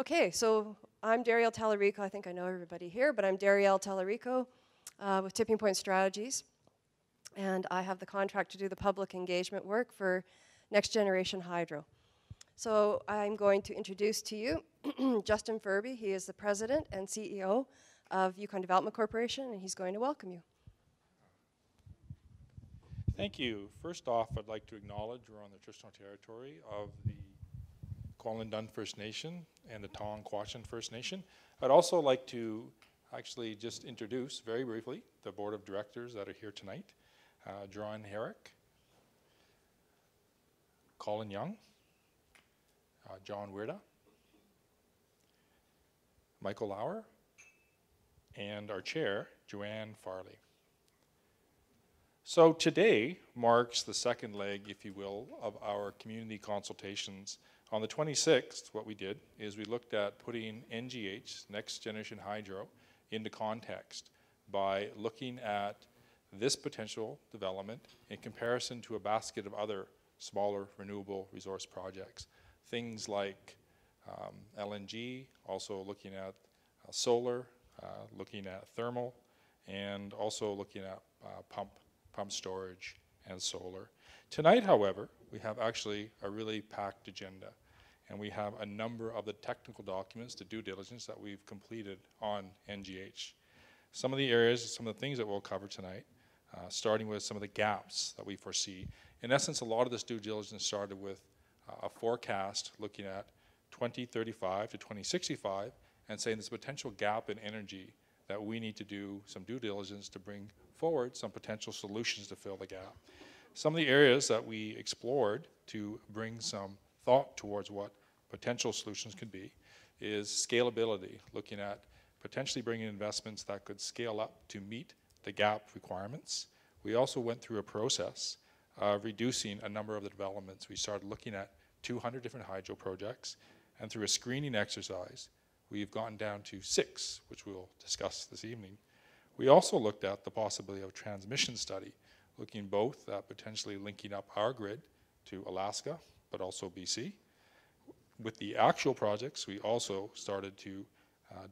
Okay, so I'm Darielle Tallarico. I think I know everybody here, but I'm Darielle Tallarico with Tipping Point Strategies. And I have the contract to do the public engagement work for Next Generation Hydro. So I'm going to introduce to you Justin Furby. He is the president and CEO of Yukon Development Corporation, and he's going to welcome you. Thank you. First off, I'd like to acknowledge we're on the traditional territory of the Kwalin First Nation and the Tonquachin First Nation. I'd also like to actually just introduce very briefly the board of directors that are here tonight. John Herrick, Colin Young, John Weirda, Michael Lauer, and our chair, Joanne Farley. So today marks the second leg, if you will, of our community consultations. On the 26th, what we did is we looked at putting NGH, Next Generation Hydro, into context by looking at this potential development in comparison to a basket of other smaller renewable resource projects. Things like LNG, also looking at solar, looking at thermal, and also looking at pump storage and solar. Tonight, however, we have actually a really packed agenda, and we have a number of the technical documents, the due diligence that we've completed on NGH. Some of the areas, some of the things that we'll cover tonight, starting with some of the gaps that we foresee. In essence, a lot of this due diligence started with a forecast looking at 2035 to 2065 and saying there's a potential gap in energy that we need to do some due diligence to bring forward some potential solutions to fill the gap. Some of the areas that we explored to bring some thought towards what potential solutions could be is scalability, looking at potentially bringing investments that could scale up to meet the gap requirements. We also went through a process of reducing a number of the developments. We started looking at 200 different hydro projects, and through a screening exercise, we've gotten down to 6, which we'll discuss this evening. We also looked at the possibility of a transmission study, looking both at potentially linking up our grid to Alaska, but also BC. With the actual projects, we also started to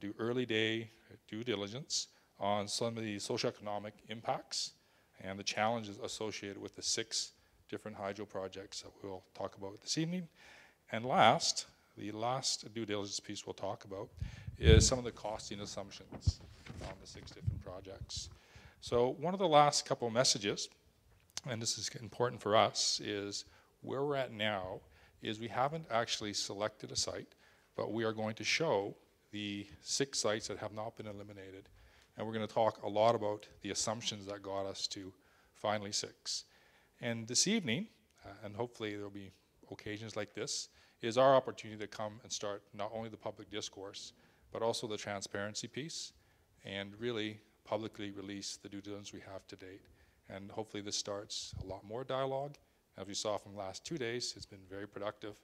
do early day due diligence on some of the socio-economic impacts and the challenges associated with the 6 different hydro projects that we'll talk about this evening. And last, the last due diligence piece we'll talk about is some of the costing assumptions on the 6 different projects. So one of the last couple of messages, and this is important for us, is where we're at now is we haven't actually selected a site, but we are going to show the 6 sites that have not been eliminated. And we're going to talk a lot about the assumptions that got us to finally 6. And this evening, and hopefully there'll be occasions like this, is our opportunity to come and start not only the public discourse, but also the transparency piece, and really publicly release the due diligence we have to date. And hopefully this starts a lot more dialogue. As we saw from the last 2 days, it's been very productive,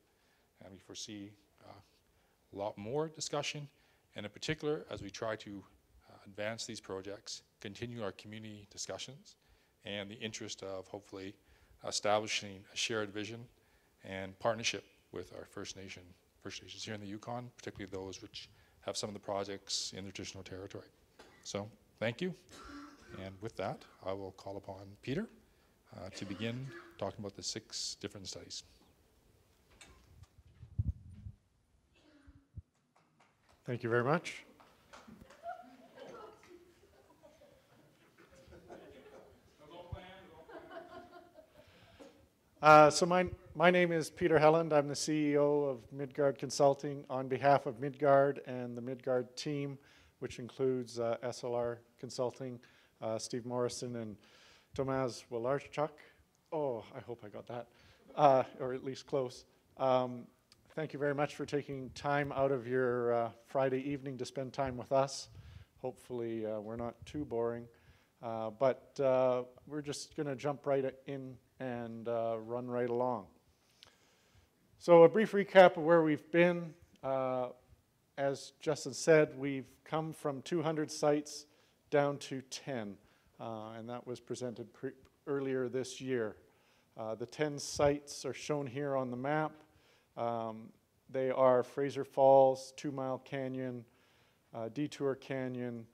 and we foresee a lot more discussion, and in particular, as we try to advance these projects, continue our community discussions, and the interest of hopefully establishing a shared vision and partnership with our First Nations here in the Yukon, particularly those which have some of the projects in their traditional territory. So thank you, and with that, I will call upon Peter to begin talking about the 6 different studies. Thank you very much. So my name is Peter Helland. I'm the CEO of Midgard Consulting on behalf of Midgard and the Midgard team, which includes SLR Consulting, Steve Morrison and Tomasz Wolarczuk. Oh, I hope I got that, or at least close. Thank you very much for taking time out of your Friday evening to spend time with us. Hopefully we're not too boring, but we're just going to jump right in and run right along. So a brief recap of where we've been. As Justin said, we've come from 200 sites down to 10, and that was presented earlier this year. The 10 sites are shown here on the map. They are Fraser Falls, 2 Mile Canyon, Detour Canyon,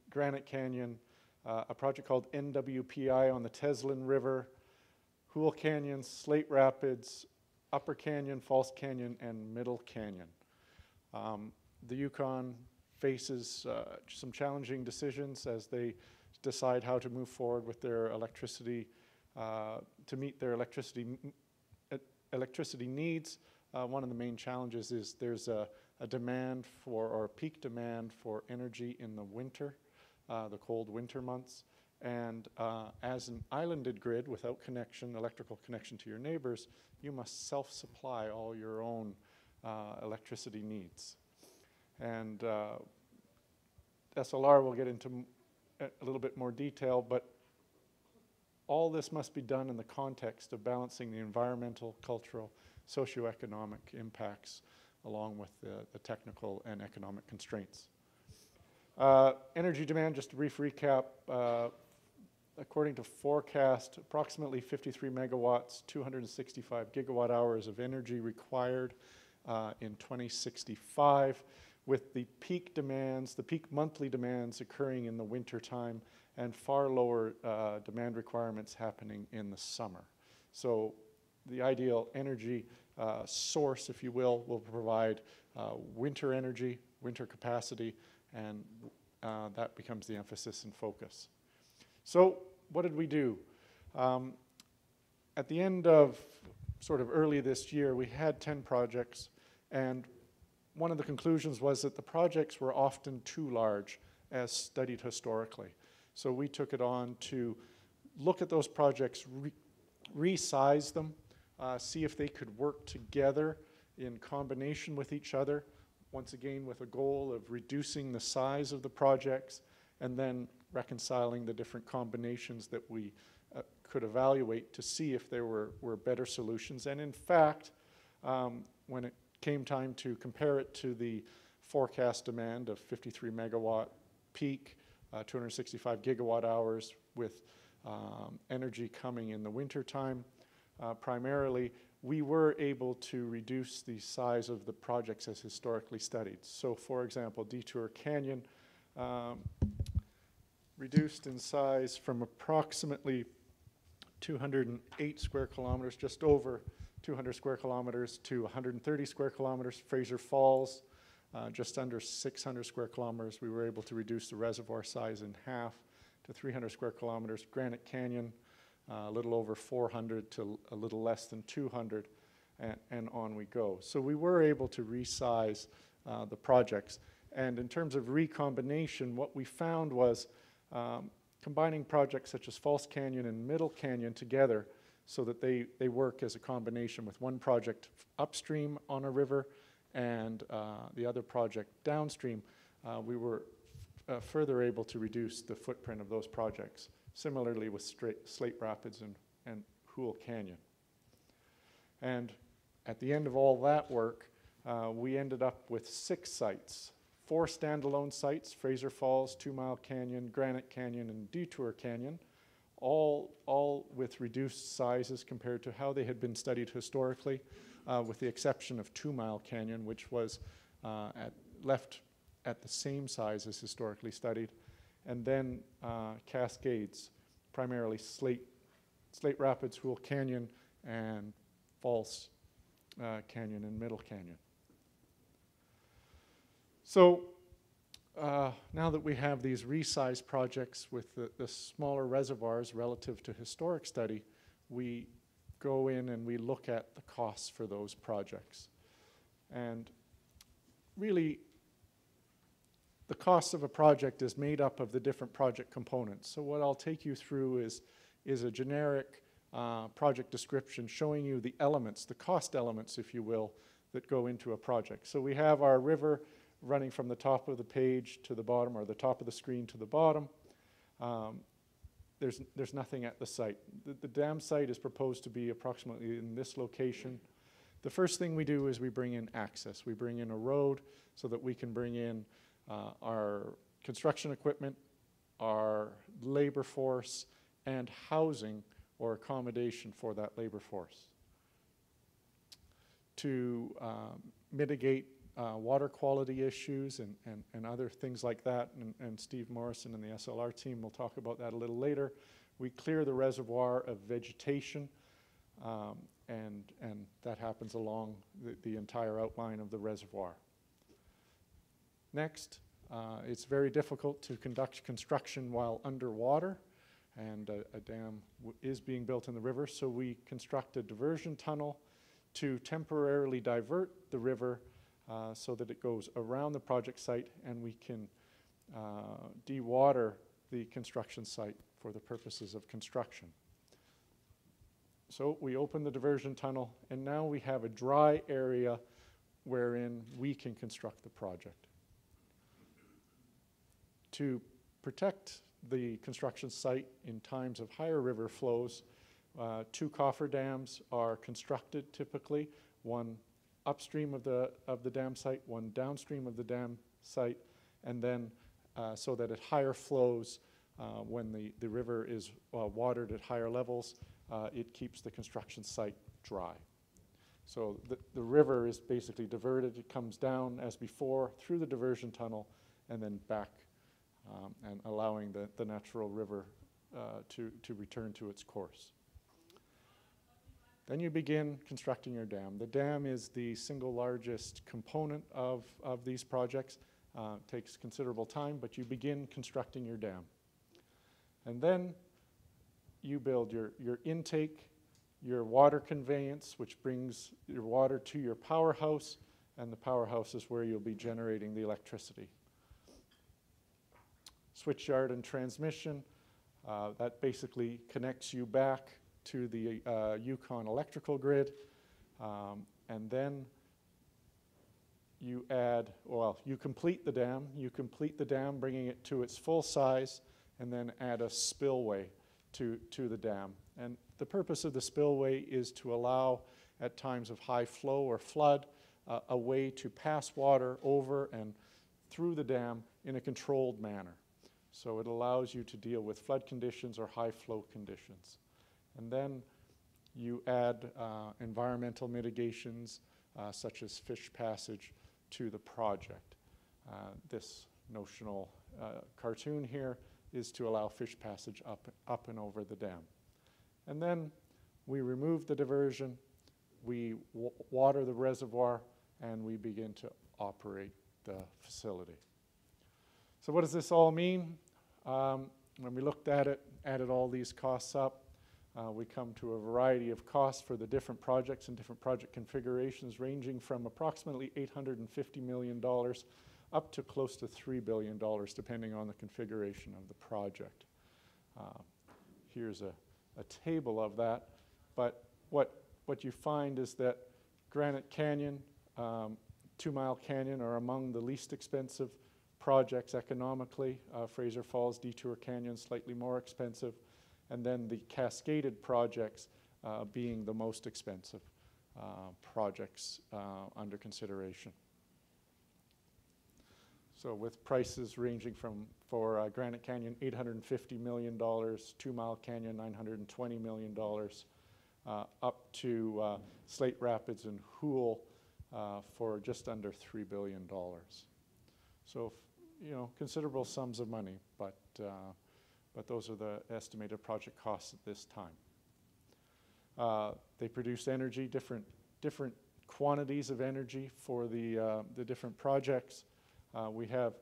Granite Canyon, a project called NWPI on the Teslin River, Hoole Canyon, Slate Rapids, Upper Canyon, False Canyon, and Middle Canyon. The Yukon faces some challenging decisions as they decide how to move forward with their electricity, to meet their electricity needs. One of the main challenges is there's a demand for, or a peak demand for energy in the winter, the cold winter months. And as an islanded grid without connection, electrical connection to your neighbors, you must self-supply all your own electricity needs. And SLR will get into a little bit more detail, but all this must be done in the context of balancing the environmental, cultural, socio-economic impacts along with the technical and economic constraints. Energy demand, just a brief recap, according to forecast, approximately 53 megawatts, 265 gigawatt hours of energy required in 2065, with the peak demands, the peak monthly demands occurring in the winter time and far lower demand requirements happening in the summer. So the ideal energy source, if you will provide winter energy, winter capacity, and that becomes the emphasis and focus. So what did we do? At the end of sort of early this year, we had 10 projects, and one of the conclusions was that the projects were often too large as studied historically. So we took it on to look at those projects, resize them, see if they could work together in combination with each other, once again with a goal of reducing the size of the projects and then reconciling the different combinations that we could evaluate to see if there were better solutions. And in fact, when it came time to compare it to the forecast demand of 53 megawatt peak, 265 gigawatt hours with energy coming in the winter time, primarily, we were able to reduce the size of the projects as historically studied. So for example, Detour Canyon reduced in size from approximately 208 square kilometers, just over 200 square kilometers, to 130 square kilometers. Fraser Falls, just under 600 square kilometers. We were able to reduce the reservoir size in half to 300 square kilometers. Granite Canyon, a little over 400 to a little less than 200, and on we go. So we were able to resize the projects. And in terms of recombination, what we found was combining projects such as False Canyon and Middle Canyon together so that they work as a combination with one project upstream on a river and the other project downstream. We were further able to reduce the footprint of those projects. Similarly with Slate Rapids and Hoole Canyon. And at the end of all that work, we ended up with 6 sites. 4 standalone sites, Fraser Falls, 2 Mile Canyon, Granite Canyon, and Detour Canyon, all with reduced sizes compared to how they had been studied historically, with the exception of 2 Mile Canyon, which was left at the same size as historically studied. And then Cascades, primarily Slate Rapids, Hoole Canyon, and False Canyon and Middle Canyon. So now that we have these resized projects with the smaller reservoirs relative to historic study, we go in and we look at the costs for those projects. And really, the cost of a project is made up of the different project components. So what I'll take you through is a generic project description showing you the elements, the cost elements, if you will, that go into a project. So we have our river running from the top of the page to the bottom, or the top of the screen to the bottom. There's nothing at the site. The dam site is proposed to be approximately in this location. The first thing we do is we bring in access. We bring in a road so that we can bring in our construction equipment, our labor force, and housing or accommodation for that labor force. to mitigate water quality issues and other things like that, and Steve Morrison and the SLR team will talk about that a little later. We clear the reservoir of vegetation, and that happens along the entire outline of the reservoir. Next, it's very difficult to conduct construction while underwater, and a dam is being built in the river, so we construct a diversion tunnel to temporarily divert the river so that it goes around the project site, and we can dewater the construction site for the purposes of construction. So we open the diversion tunnel, and now we have a dry area wherein we can construct the project. To protect the construction site in times of higher river flows, 2 coffer dams are constructed typically, one upstream of the dam site, one downstream of the dam site, and then so that at higher flows, when the river is watered at higher levels, it keeps the construction site dry. So the river is basically diverted. It comes down as before through the diversion tunnel and then back, and allowing the natural river to return to its course. Then you begin constructing your dam. The dam is the single largest component of these projects. It takes considerable time, but you begin constructing your dam. And then you build your intake, your water conveyance, which brings your water to your powerhouse, and the powerhouse is where you'll be generating the electricity. Switchyard and transmission, that basically connects you back to the Yukon electrical grid, and then you add, well, you complete the dam, bringing it to its full size, and then add a spillway to the dam. And the purpose of the spillway is to allow, at times of high flow or flood, a way to pass water over and through the dam in a controlled manner. So it allows you to deal with flood conditions or high flow conditions. And then you add environmental mitigations such as fish passage to the project. This notional cartoon here is to allow fish passage up and over the dam. And then we remove the diversion, we water the reservoir, and we begin to operate the facility. So what does this all mean? When we looked at it, added all these costs up, we come to a variety of costs for the different projects and different project configurations, ranging from approximately $850 million up to close to $3 billion, depending on the configuration of the project. Here's a table of that, but what you find is that Granite Canyon, 2 Mile Canyon are among the least expensive projects economically. Fraser Falls, Detour Canyon, slightly more expensive, and then the cascaded projects being the most expensive projects under consideration. So with prices ranging from, for Granite Canyon, $850 million, 2 Mile Canyon, $920 million, up to Slate Rapids and Hoole for just under $3 billion. So, you know, considerable sums of money, but those are the estimated project costs at this time. They produce energy, different quantities of energy for the different projects. We have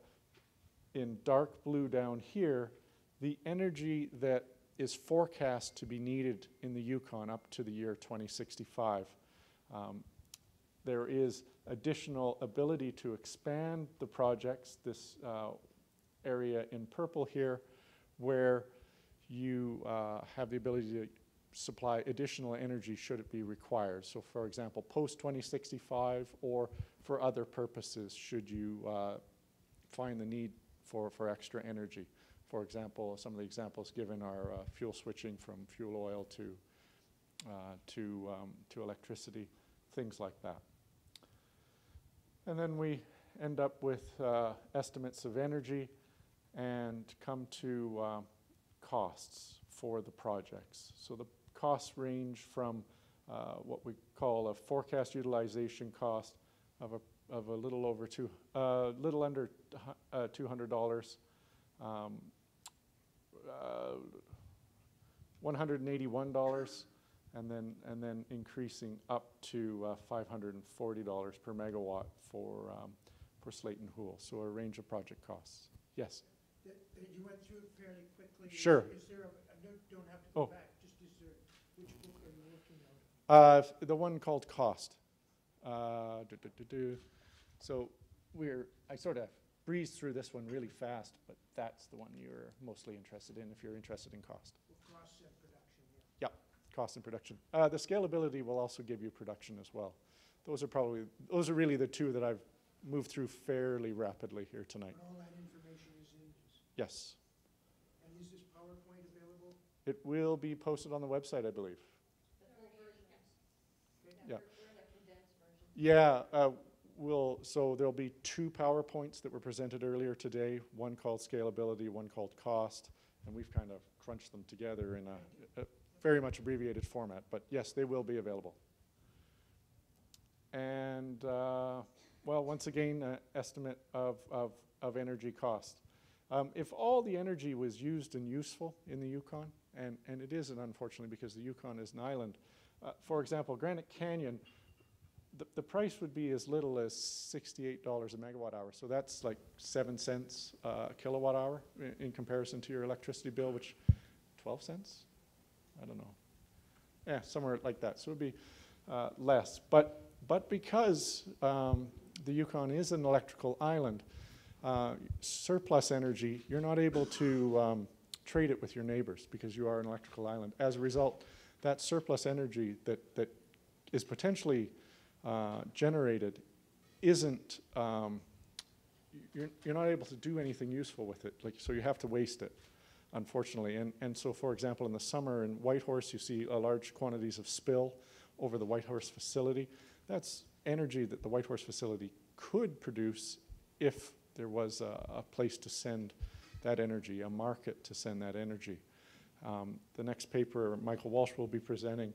in dark blue down here the energy that is forecast to be needed in the Yukon up to the year 2065. There is additional ability to expand the projects, this area in purple here, where you have the ability to supply additional energy should it be required. So for example, post-2065 or for other purposes should you find the need for extra energy. For example, some of the examples given are fuel switching from fuel oil to electricity, things like that. And then we end up with estimates of energy and come to costs for the projects. So the costs range from what we call a forecast utilization cost of a little over little under $200, $181, and then increasing up to $540 per megawatt for Slate and Hoole. So a range of project costs. Yes. You went through it fairly quickly. Sure. Is there don't have to go back. Just is there, which book are you working on? The one called Cost. So I sort of breezed through this one really fast, but that's the one you're mostly interested in if you're interested in cost. Well, costs and production, yeah. Yep, cost and production. The scalability will also give you production as well. Those are really the two that I've moved through fairly rapidly here tonight. And all that information is in this. Yes. And is this PowerPoint available? It will be posted on the website, I believe. Yeah. Yeah, so there'll be two PowerPoints that were presented earlier today, one called scalability, one called cost, and we've kind of crunched them together in a very much abbreviated format, but yes, they will be available. And, well, once again, estimate of energy cost. If all the energy was used and useful in the Yukon, and it isn't, unfortunately, because the Yukon is an island. For example, Granite Canyon, the price would be as little as $68 a megawatt hour. So that's like 7 cents a kilowatt hour in comparison to your electricity bill, which 12 cents? I don't know. Yeah, somewhere like that. So it would be less. But because the Yukon is an electrical island, surplus energy, you're not able to trade it with your neighbors because you are an electrical island. As a result, that surplus energy that is potentially generated isn't, you're not able to do anything useful with it, so you have to waste it, unfortunately. And so, for example, in the summer in Whitehorse, you see large quantities of spill over the Whitehorse facility. That's energy that the Whitehorse facility could produce if there was a place to send that energy, a market to send that energy. The next paper Michael Walsh will be presenting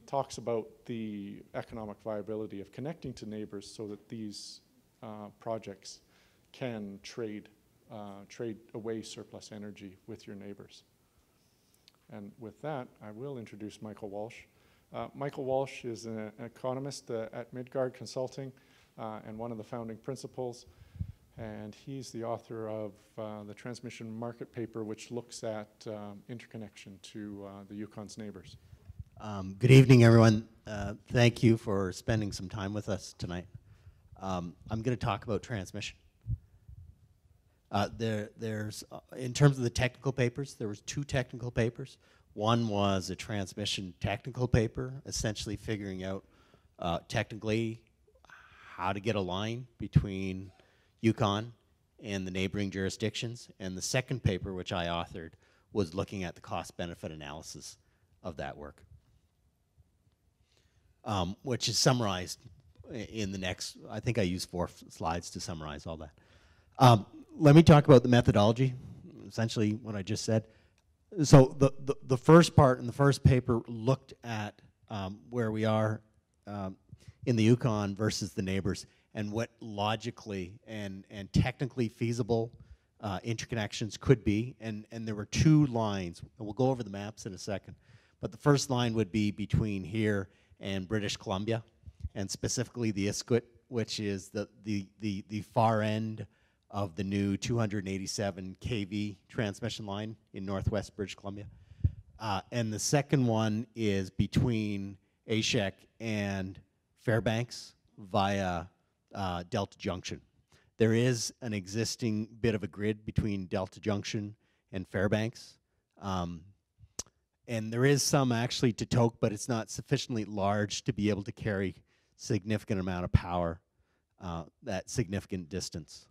talks about the economic viability of connecting to neighbors so that these projects can trade away surplus energy with your neighbors. And with that, I will introduce Michael Walsh. Michael Walsh is an economist at Midgard Consulting and one of the founding principals. And he's the author of the transmission market paper, which looks at interconnection to the Yukon's neighbors. Good evening, everyone. Thank you for spending some time with us tonight. I'm going to talk about transmission. There's in terms of the technical papers, there was 2 technical papers. One was a transmission technical paper, essentially figuring out technically how to get a line between Yukon and the neighboring jurisdictions. And the second paper, which I authored, was looking at the cost-benefit analysis of that work, which is summarized in the next, I think I used 4 slides to summarize all that. Let me talk about the methodology, essentially what I just said. So the first part in the first paper looked at where we are in the Yukon versus the neighbors, and what logically and technically feasible interconnections could be. And there were 2 lines. And we'll go over the maps in a second. But the first line would be between here and British Columbia, and specifically the Iskut, which is the far end of the new 287 kV transmission line in northwest British Columbia. And the second one is between Ashek and Fairbanks via Delta Junction. There is an existing bit of a grid between Delta Junction and Fairbanks. And there is some actually to Tok, but it's not sufficiently large to be able to carry significant amount of power that significant distance.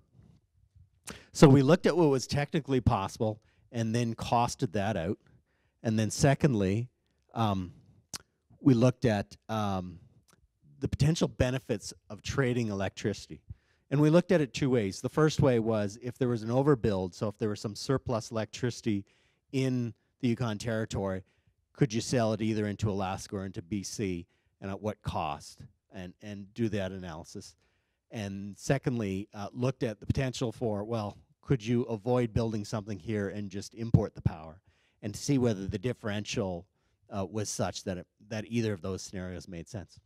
So we looked at what was technically possible and then costed that out. And then secondly, we looked at the potential benefits of trading electricity. And we looked at it 2 ways. The first way was if there was an overbuild, so if there was some surplus electricity in the Yukon Territory, could you sell it either into Alaska or into BC, and at what cost, and do that analysis. And secondly, looked at the potential for, well, could you avoid building something here and just import the power, and to see whether the differential was such that that either of those scenarios made sense.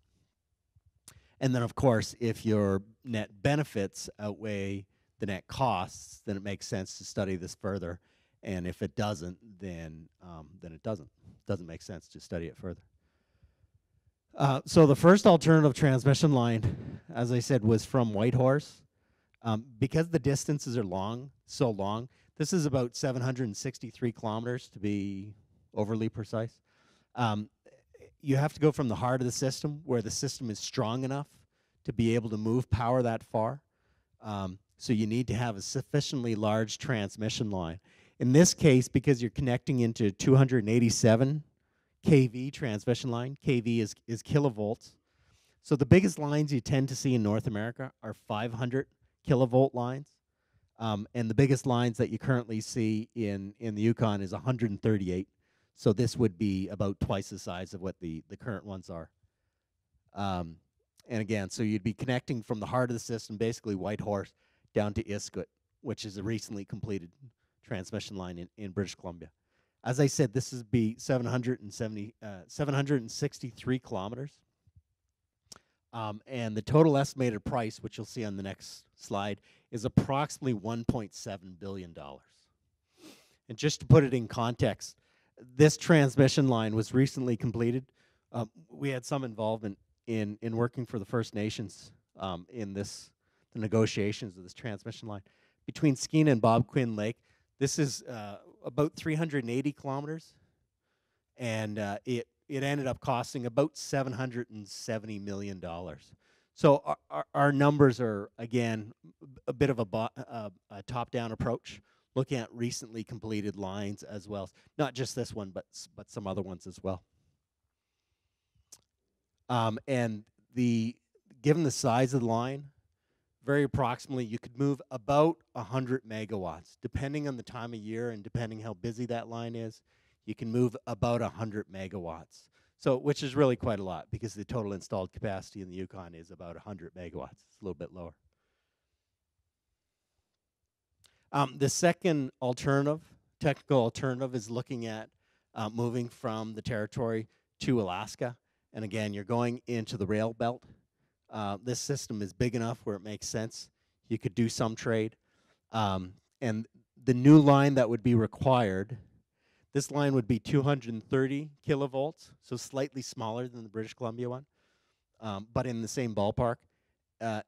And then, of course, if your net benefits outweigh the net costs, then it makes sense to study this further. And if it doesn't, then it doesn't. It doesn't make sense to study it further. So the first alternative transmission line, as I said, was from Whitehorse. Because the distances are so long, this is about 763 kilometers to be overly precise. You have to go from the heart of the system, where the system is strong enough to be able to move power that far. So you need to have a sufficiently large transmission line. In this case, because you're connecting into 287 kV transmission line, kV is kilovolts. So the biggest lines you tend to see in North America are 500 kilovolt lines. And the biggest lines that you currently see in the Yukon is 138. So this would be about twice the size of what the current ones are. And again, so you'd be connecting from the heart of the system, basically Whitehorse, down to Iskut, which is a recently completed transmission line in British Columbia. As I said, this would be 763 kilometers. And the total estimated price, which you'll see on the next slide, is approximately $1.7 billion. And just to put it in context, this transmission line was recently completed. We had some involvement in working for the First Nations in the negotiations of this transmission line. Between Skeena and Bob Quinn Lake, this is about 380 kilometers, and it ended up costing about $770 million. So our numbers are, again, a bit of a top-down approach, looking at recently completed lines as well. Not just this one, but some other ones as well. And given the size of the line, very approximately, you could move about 100 megawatts. Depending on the time of year and depending how busy that line is, you can move about 100 megawatts. So, which is really quite a lot, because the total installed capacity in the Yukon is about 100 megawatts. It's a little bit lower. The second technical alternative, is looking at moving from the territory to Alaska. And again, you're going into the rail belt. This system is big enough where it makes sense. You could do some trade. And the new line that would be required, this line would be 230 kilovolts, so slightly smaller than the British Columbia one, but in the same ballpark.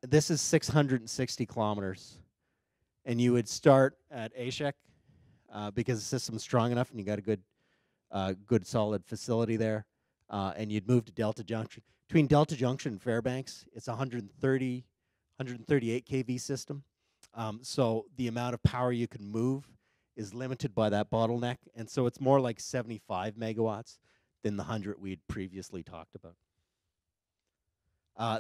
This is 660 kilometers. And you would start at Ashek because the system's strong enough and you got a good solid facility there. And you'd move to Delta Junction. Between Delta Junction and Fairbanks, it's 138 kV system. So the amount of power you can move is limited by that bottleneck. And so it's more like 75 megawatts than the 100 we'd previously talked about.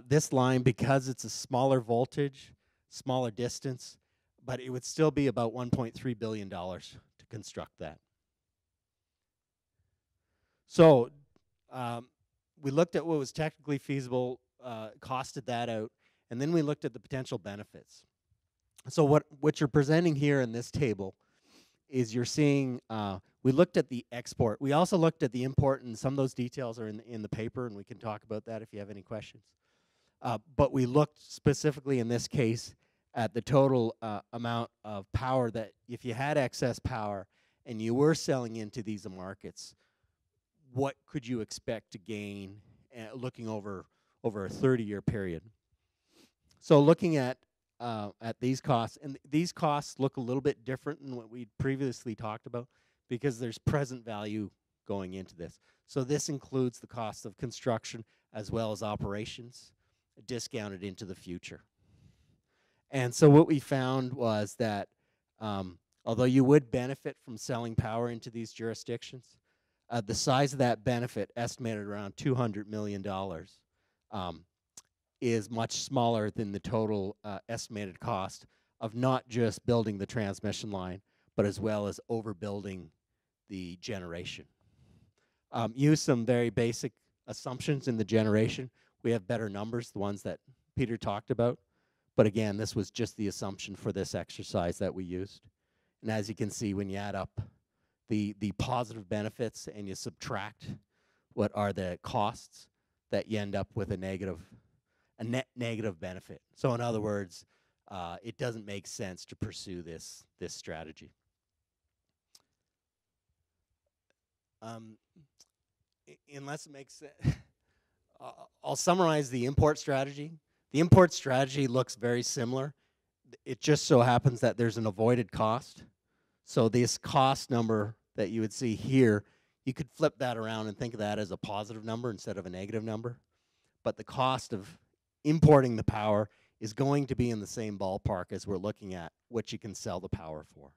This line, because it's a smaller voltage, smaller distance, but it would still be about $1.3 billion to construct that. So we looked at what was technically feasible, costed that out, and then we looked at the potential benefits. So what you're presenting here in this table is you're seeing, we looked at the export. We also looked at the import, and some of those details are in the paper, and we can talk about that if you have any questions. But we looked specifically in this case at the total amount of power that, if you had excess power and you were selling into these markets, what could you expect to gain looking over a 30-year period? So looking at these costs, and these costs look a little bit different than what we previously talked about, because there's present value going into this. So this includes the cost of construction as well as operations, discounted into the future. And so what we found was that although you would benefit from selling power into these jurisdictions, the size of that benefit, estimated around $200 million, is much smaller than the total estimated cost of not just building the transmission line, but as well as overbuilding the generation. use some very basic assumptions in the generation. We have better numbers, the ones that Peter talked about. But again, this was just the assumption for this exercise that we used. And as you can see, when you add up the positive benefits and you subtract what are the costs, that you end up with a net negative benefit. So in other words, it doesn't make sense to pursue this strategy. Unless it makes sense, I'll summarize the import strategy. The import strategy looks very similar. It just so happens that there's an avoided cost. So this cost number that you would see here, you could flip that around and think of that as a positive number instead of a negative number. But the cost of importing the power is going to be in the same ballpark as we're looking at what you can sell the power for.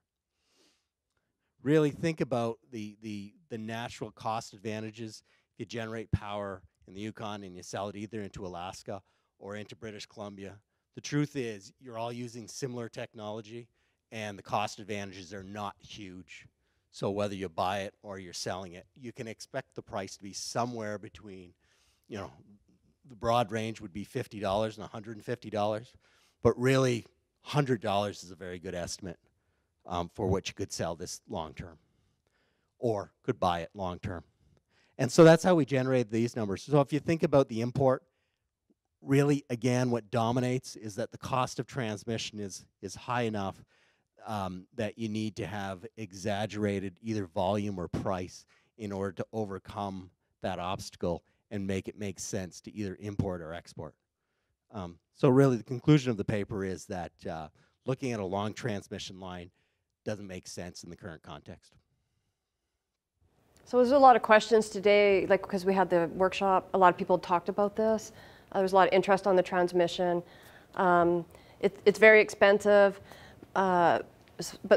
Really think about the natural cost advantages. If you generate power in the Yukon and you sell it either into Alaska or into British Columbia, the truth is you're all using similar technology and the cost advantages are not huge. So whether you buy it or you're selling it, you can expect the price to be somewhere between, you know, the broad range would be $50 and $150, but really $100 is a very good estimate for what you could sell this long term or could buy it long term. And so that's how we generated these numbers. So if you think about the import, really, again, what dominates is that the cost of transmission is high enough that you need to have exaggerated either volume or price in order to overcome that obstacle and make it make sense to either import or export. So really the conclusion of the paper is that looking at a long transmission line doesn't make sense in the current context. So there's a lot of questions today, like because we had the workshop, a lot of people talked about this. There was a lot of interest on the transmission. It's very expensive, but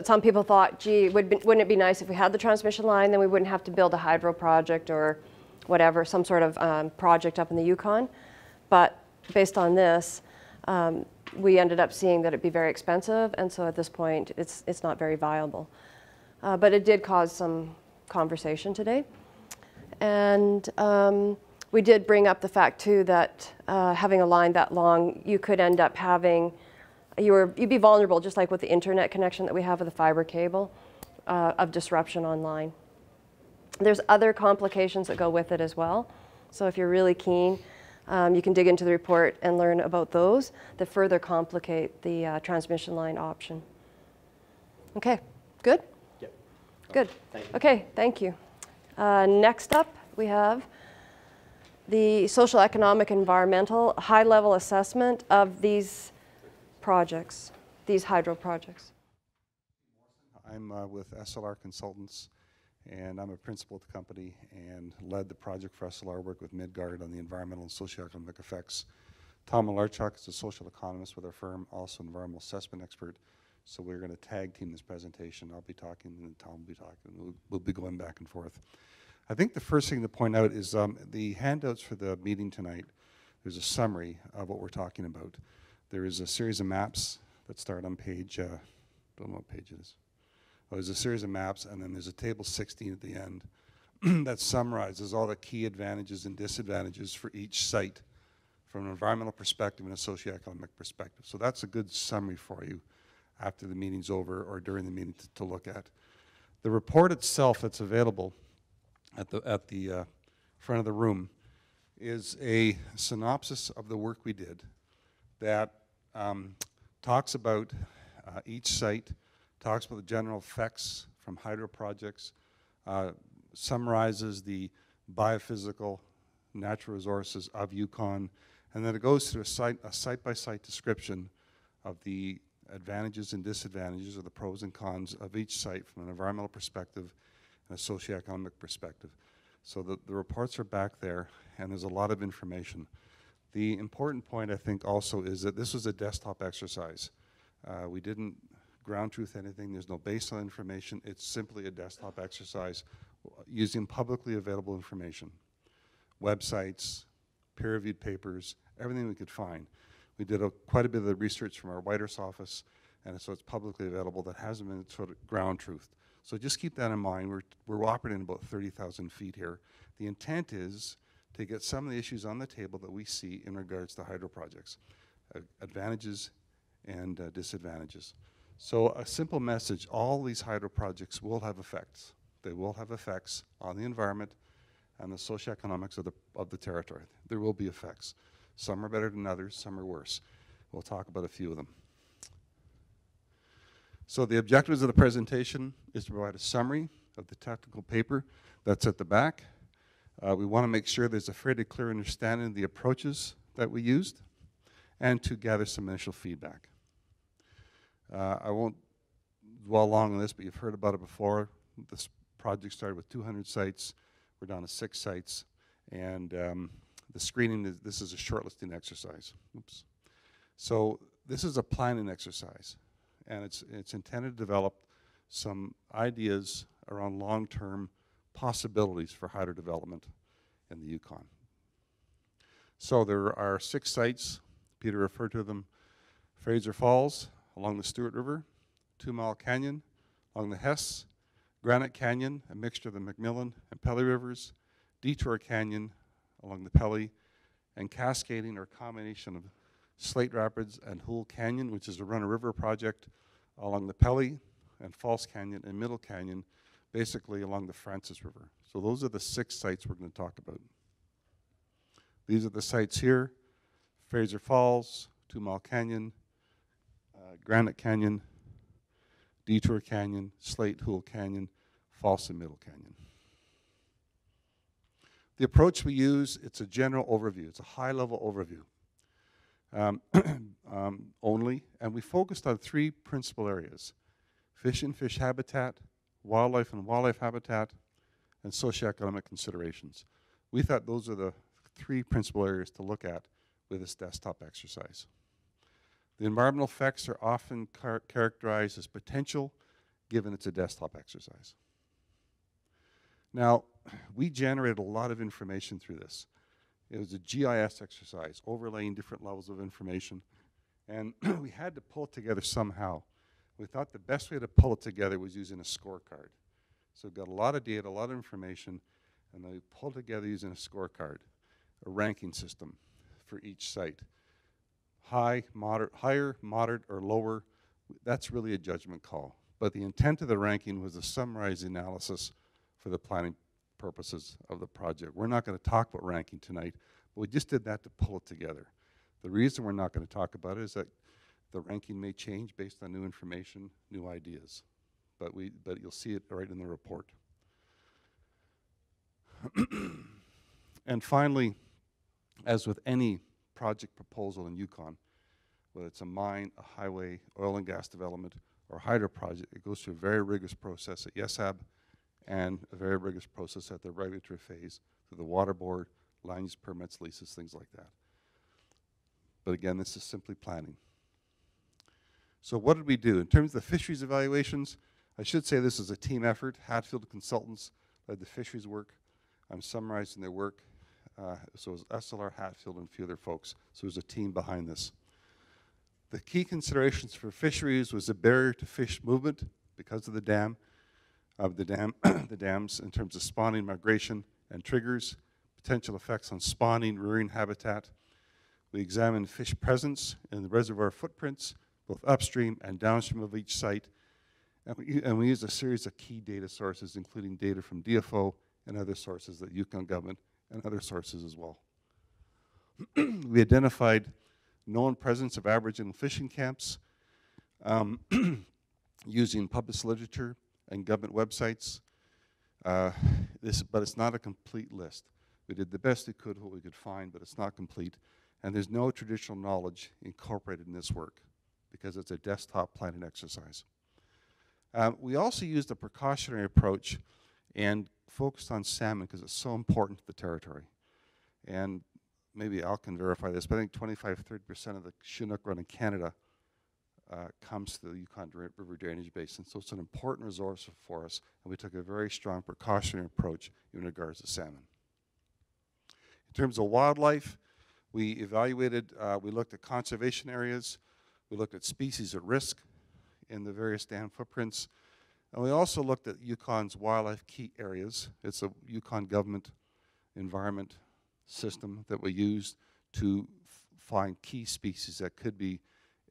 some people thought, gee, wouldn't it be nice if we had the transmission line, then we wouldn't have to build a hydro project or whatever, some sort of project up in the Yukon. But based on this, we ended up seeing that it'd be very expensive, and so at this point, it's not very viable. But it did cause some conversation today. And we did bring up the fact too that having a line that long, you could end up having, you'd be vulnerable, just like with the internet connection that we have with the fiber cable, of disruption online. There's other complications that go with it as well. So if you're really keen, you can dig into the report and learn about those that further complicate the transmission line option. Okay, good? Yep. Good. Thank you. Okay, thank you. Next up, we have the social, economic, environmental high-level assessment of these projects, these hydro projects. I'm with SLR Consultants, and I'm a principal at the company and led the project for SLR work with Midgard on the environmental and socioeconomic effects. Tom Malarchuk is a social economist with our firm, also an environmental assessment expert. So we're going to tag team this presentation. I'll be talking and Tom will be talking. We'll be going back and forth. I think the first thing to point out is the handouts for the meeting tonight. There's a summary of what we're talking about. There is a series of maps that start on page, don't know what page it is. Oh, there's a series of maps, and then there's a table 16 at the end that summarizes all the key advantages and disadvantages for each site from an environmental perspective and a socioeconomic perspective. So that's a good summary for you after the meeting's over or during the meeting to look at. The report itself that's available at the front of the room is a synopsis of the work we did that talks about each site, talks about the general effects from hydro projects, summarizes the biophysical natural resources of Yukon, and then it goes through a site-by-site description of the advantages and disadvantages, or the pros and cons of each site from an environmental perspective and a socioeconomic perspective. So the reports are back there, and there's a lot of information. The important point, I think, also is that this was a desktop exercise. We didn't ground truth anything. There's no baseline information. It's simply a desktop exercise using publicly available information. Websites, peer-reviewed papers, everything we could find. We did quite a bit of the research from our Whitehorse office, and so it's publicly available. That hasn't been sort of ground truth. So just keep that in mind. We're operating about 30,000 feet here. The intent is to get some of the issues on the table that we see in regards to hydro projects, advantages and disadvantages. So a simple message, all these hydro projects will have effects. They will have effects on the environment and the socioeconomics of the territory. There will be effects. Some are better than others, some are worse. We'll talk about a few of them. So the objectives of the presentation is to provide a summary of the technical paper that's at the back. We want to make sure there's a fairly clear understanding of the approaches that we used and to gather some initial feedback. I won't dwell long on this, but you've heard about it before. This project started with 200 sites. We're down to 6 sites. And the screening, this is a shortlisting exercise. Oops. So this is a planning exercise. And it's intended to develop some ideas around long-term possibilities for hydro development in the Yukon. So there are 6 sites. Peter referred to them. Fraser Falls along the Stewart River, 2 Mile Canyon along the Hess, Granite Canyon, a mixture of the McMillan and Pelly Rivers, Detour Canyon along the Pelly, and cascading or combination of Slate Rapids and Hoole Canyon, which is a run-a-river project along the Pelly, and False Canyon and Middle Canyon, basically along the Francis River. So those are the 6 sites we're going to talk about. These are the sites here: Fraser Falls, 2 Mile Canyon, Granite Canyon, Detour Canyon, Slate, Hoole Canyon, False and Middle Canyon. The approach we use, it's a general overview. It's a high-level overview only, and we focused on 3 principal areas: fish and fish habitat, wildlife and wildlife habitat, and socioeconomic considerations. We thought those are the 3 principal areas to look at with this desktop exercise. The environmental effects are often characterized as potential, given it's a desktop exercise. Now, we generated a lot of information through this. It was a GIS exercise, overlaying different levels of information, and we had to pull it together somehow. We thought the best way to pull it together was using a scorecard. So we've got a lot of data, a lot of information, and then we pulled together using a scorecard, a ranking system for each site. High, moderate, higher, moderate, or lower, that's really a judgment call. But the intent of the ranking was to summarize the analysis for the planning purposes of the project. We're not going to talk about ranking tonight, but we just did that to pull it together. The reason we're not going to talk about it is that the ranking may change based on new information, new ideas. But you'll see it right in the report. And finally, as with any project proposal in Yukon, whether it's a mine, a highway, oil and gas development, or hydro project, it goes through a very rigorous process at YESAB and a very rigorous process at the regulatory phase through the water board, land use permits, leases, things like that. But again, this is simply planning. So what did we do? In terms of the fisheries evaluations, I should say this is a team effort. Hatfield Consultants led the fisheries work. I'm summarizing their work. So it was SLR, Hatfield, and a few other folks. So there's a team behind this. The key considerations for fisheries was the barrier to fish movement because of the dam, the dams in terms of spawning, migration, and triggers, potential effects on spawning, rearing habitat. We examined fish presence in the reservoir footprints, both upstream and downstream of each site. And we used a series of key data sources, including data from DFO and other sources, the Yukon government, and other sources as well. We identified known presence of Aboriginal fishing camps using published literature and government websites. But it's not a complete list. We did the best we could, what we could find, but it's not complete. And there's no traditional knowledge incorporated in this work because it's a desktop planning exercise. We also used a precautionary approach and focused on salmon because it's so important to the territory. And maybe Al can verify this, but I think 25–30% of the Chinook run in Canada comes to the Yukon River Drainage Basin. So it's an important resource for us, and we took a very strong precautionary approach in regards to salmon. In terms of wildlife, we evaluated, we looked at conservation areas, we looked at species at risk in the various dam footprints, And we also looked at Yukon's wildlife key areas. It's a Yukon government environment system that we used to find key species that could be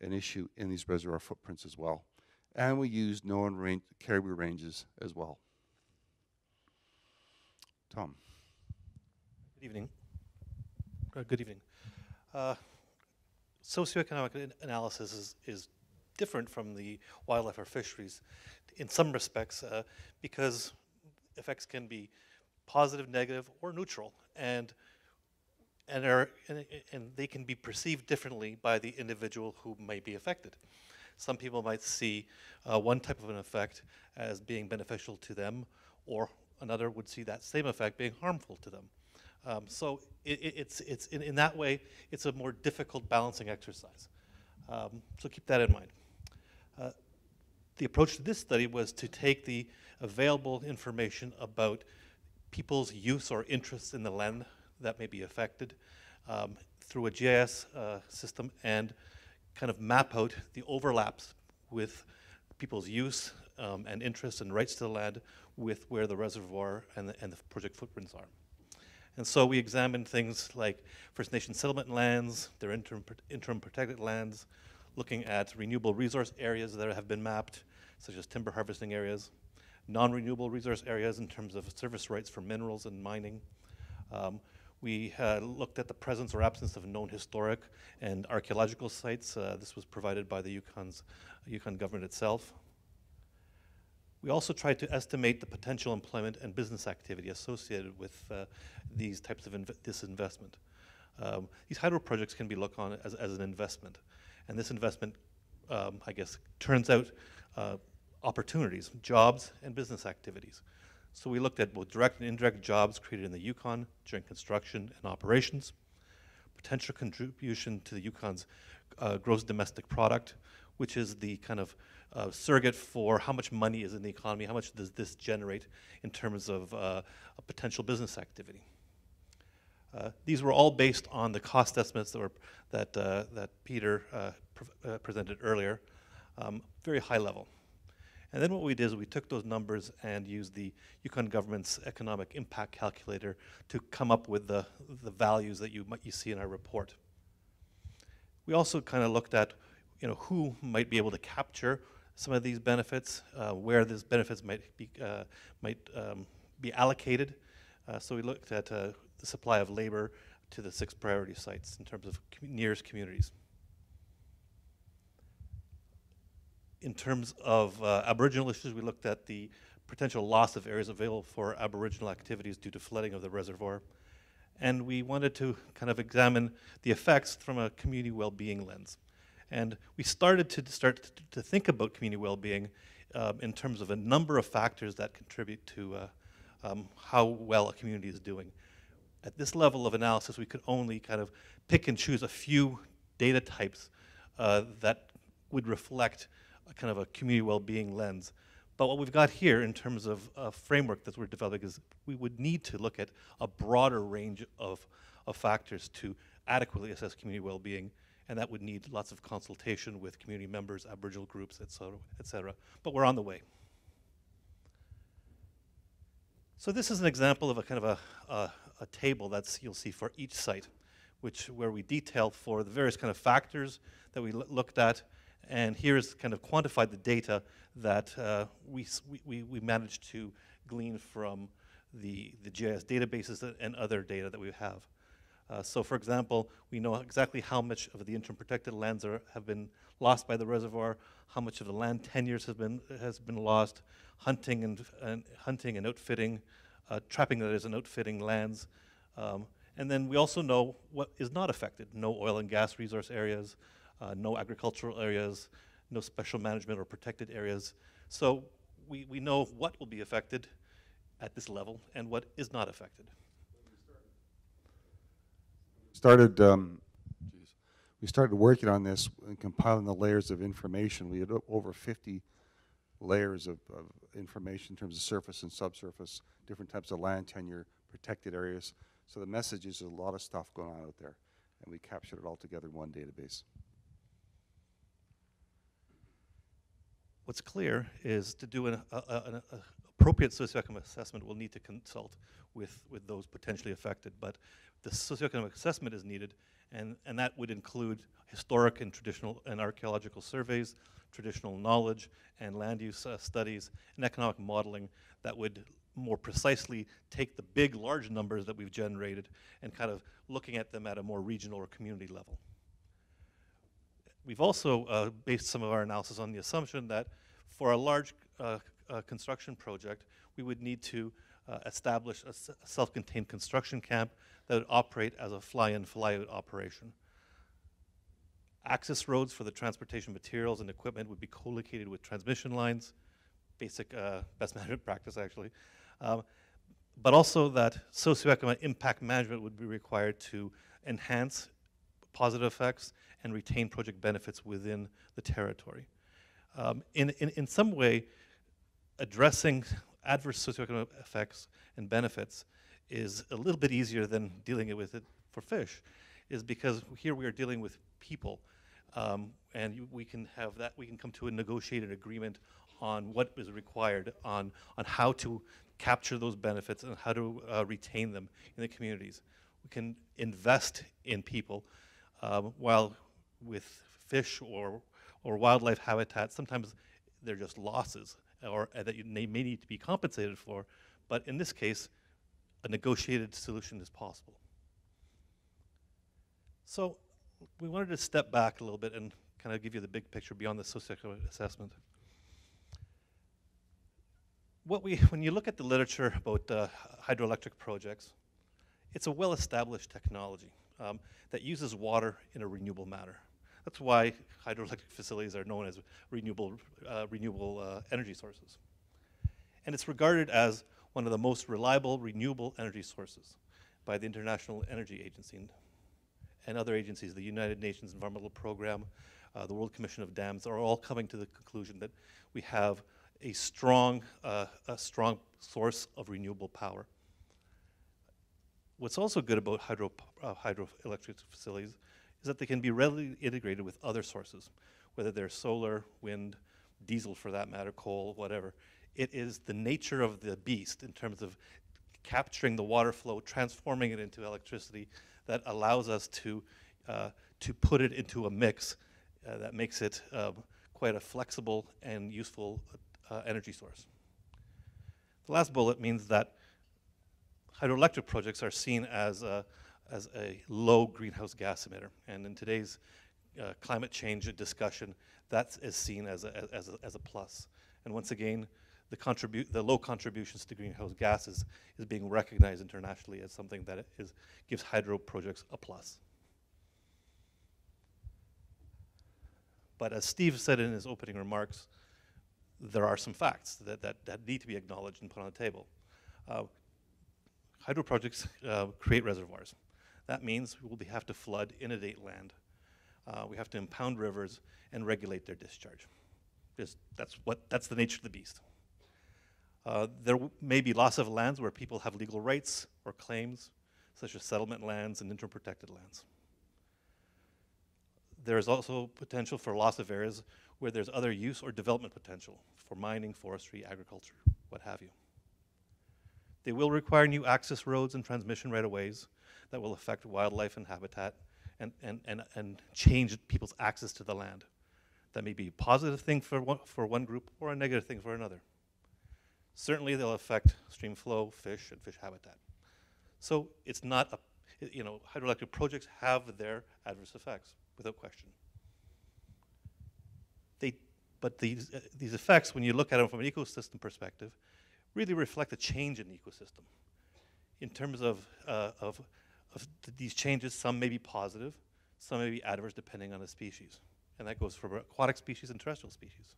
an issue in these reservoir footprints as well. And we used known caribou ranges as well. Tom. Good evening. Good evening. Socioeconomic analysis is different from the wildlife or fisheries in some respects because effects can be positive, negative, or neutral, and they can be perceived differently by the individual who may be affected. Some people might see one type of an effect as being beneficial to them, or another would see that same effect being harmful to them. So it's in that way, it's a more difficult balancing exercise. So keep that in mind. The approach to this study was to take the available information about people's use or interests in the land that may be affected through a GIS system and kind of map out the overlaps with people's use and interests and rights to the land with where the reservoir and the project footprints are. And so we examined things like First Nation settlement lands, their interim protected lands, looking at renewable resource areas that have been mapped, such as timber harvesting areas, non-renewable resource areas in terms of service rights for minerals and mining. We looked at the presence or absence of known historic and archaeological sites. This was provided by the Yukon government itself. We also tried to estimate the potential employment and business activity associated with these types of this investment. These hydro projects can be looked on as an investment, and this investment, I guess, turns out opportunities, jobs, and business activities. So we looked at both direct and indirect jobs created in the Yukon during construction and operations, potential contribution to the Yukon's gross domestic product, which is the kind of surrogate for how much money is in the economy, how much does this generate in terms of a potential business activity. These were all based on the cost estimates that Peter presented earlier, very high level. And then what we did is we took those numbers and used the Yukon government's economic impact calculator to come up with the values that you see in our report. We also kind of looked at who might be able to capture some of these benefits, where these benefits might be allocated. So we looked at the supply of labor to the 6 priority sites in terms of nearest communities. In terms of Aboriginal issues, we looked at the potential loss of areas available for Aboriginal activities due to flooding of the reservoir. And we wanted to kind of examine the effects from a community well-being lens. And we started to think about community well-being in terms of a number of factors that contribute to how well a community is doing. At this level of analysis, we could only kind of pick and choose a few data types that would reflect a kind of a community well-being lens. But what we've got here in terms of a framework that we're developing is we would need to look at a broader range of factors to adequately assess community well-being, and that would need lots of consultation with community members, Aboriginal groups, et cetera. But we're on the way. So this is an example of a kind of a table that you'll see for each site, where we detail for the various kind of factors that we looked at, and here's kind of quantified the data that we managed to glean from the GIS databases and other data that we have. So for example, we know exactly how much of the interim protected lands have been lost by the reservoir, how much of the land tenures has been lost, hunting and outfitting, trapping that is and outfitting lands. And then we also know what is not affected: no oil and gas resource areas, no agricultural areas, no special management or protected areas. So we know what will be affected at this level and what is not affected. We started working on this and compiling the layers of information. We had over 50 layers of information in terms of surface and subsurface, different types of land tenure, protected areas. So the message is there's a lot of stuff going on out there, and we captured it all together in one database. what's clear is to do an appropriate socioeconomic assessment, we'll need to consult with those potentially affected. But the socioeconomic assessment is needed, and that would include historic and traditional and archaeological surveys, traditional knowledge, and land use studies, and economic modeling that would more precisely take the big, large numbers that we've generated and kind of looking at them at a more regional or community level. We've also based some of our analysis on the assumption that for a large construction project, we would need to establish a self-contained construction camp that would operate as a fly-in, fly-out operation. Access roads for the transportation materials and equipment would be co-located with transmission lines, basic best management practice actually. But also that socioeconomic impact management would be required to enhance positive effects and retain project benefits within the territory. In some way, addressing adverse socioeconomic effects and benefits is a little bit easier than dealing with it for fish, is because here we are dealing with people, and we can have that, we can come to a negotiated agreement on what is required, on how to capture those benefits and how to retain them in the communities. We can invest in people, while with fish or wildlife habitat, sometimes they're just losses or that they may need to be compensated for, but in this case, a negotiated solution is possible. So we wanted to step back a little bit and kind of give you the big picture beyond the socioeconomic assessment. When you look at the literature about hydroelectric projects, it's a well-established technology that uses water in a renewable manner. That's why hydroelectric facilities are known as renewable energy sources. And it's regarded as one of the most reliable renewable energy sources by the International Energy Agency and other agencies. The United Nations Environmental Program, the World Commission of Dams are all coming to the conclusion that we have a strong source of renewable power. What's also good about hydroelectric facilities is that they can be readily integrated with other sources, whether they're solar, wind, diesel for that matter, coal, whatever. It is the nature of the beast in terms of capturing the water flow, transforming it into electricity that allows us to put it into a mix that makes it quite a flexible and useful energy source. The last bullet means that hydroelectric projects are seen as a low greenhouse gas emitter, and in today's climate change discussion, that is seen as a plus. And once again, the low contributions to greenhouse gases is being recognized internationally as something that gives hydro projects a plus. But as Steve said in his opening remarks, there are some facts that need to be acknowledged and put on the table. Hydro projects create reservoirs. That means we will have to flood, inundate land. We have to impound rivers and regulate their discharge. That's the nature of the beast. There may be loss of lands where people have legal rights or claims, such as settlement lands and interprotected lands. There is also potential for loss of areas where there's other use or development potential for mining, forestry, agriculture, what have you. They will require new access roads and transmission right-of-ways that will affect wildlife and habitat and change people's access to the land. That may be a positive thing for one group or a negative thing for another. Certainly they'll affect stream flow, fish, and fish habitat. So it's not hydroelectric projects have their adverse effects, without question. But these effects, when you look at them from an ecosystem perspective, really reflect a change in the ecosystem. In terms of these changes, some may be positive, some may be adverse depending on the species. And that goes for aquatic species and terrestrial species.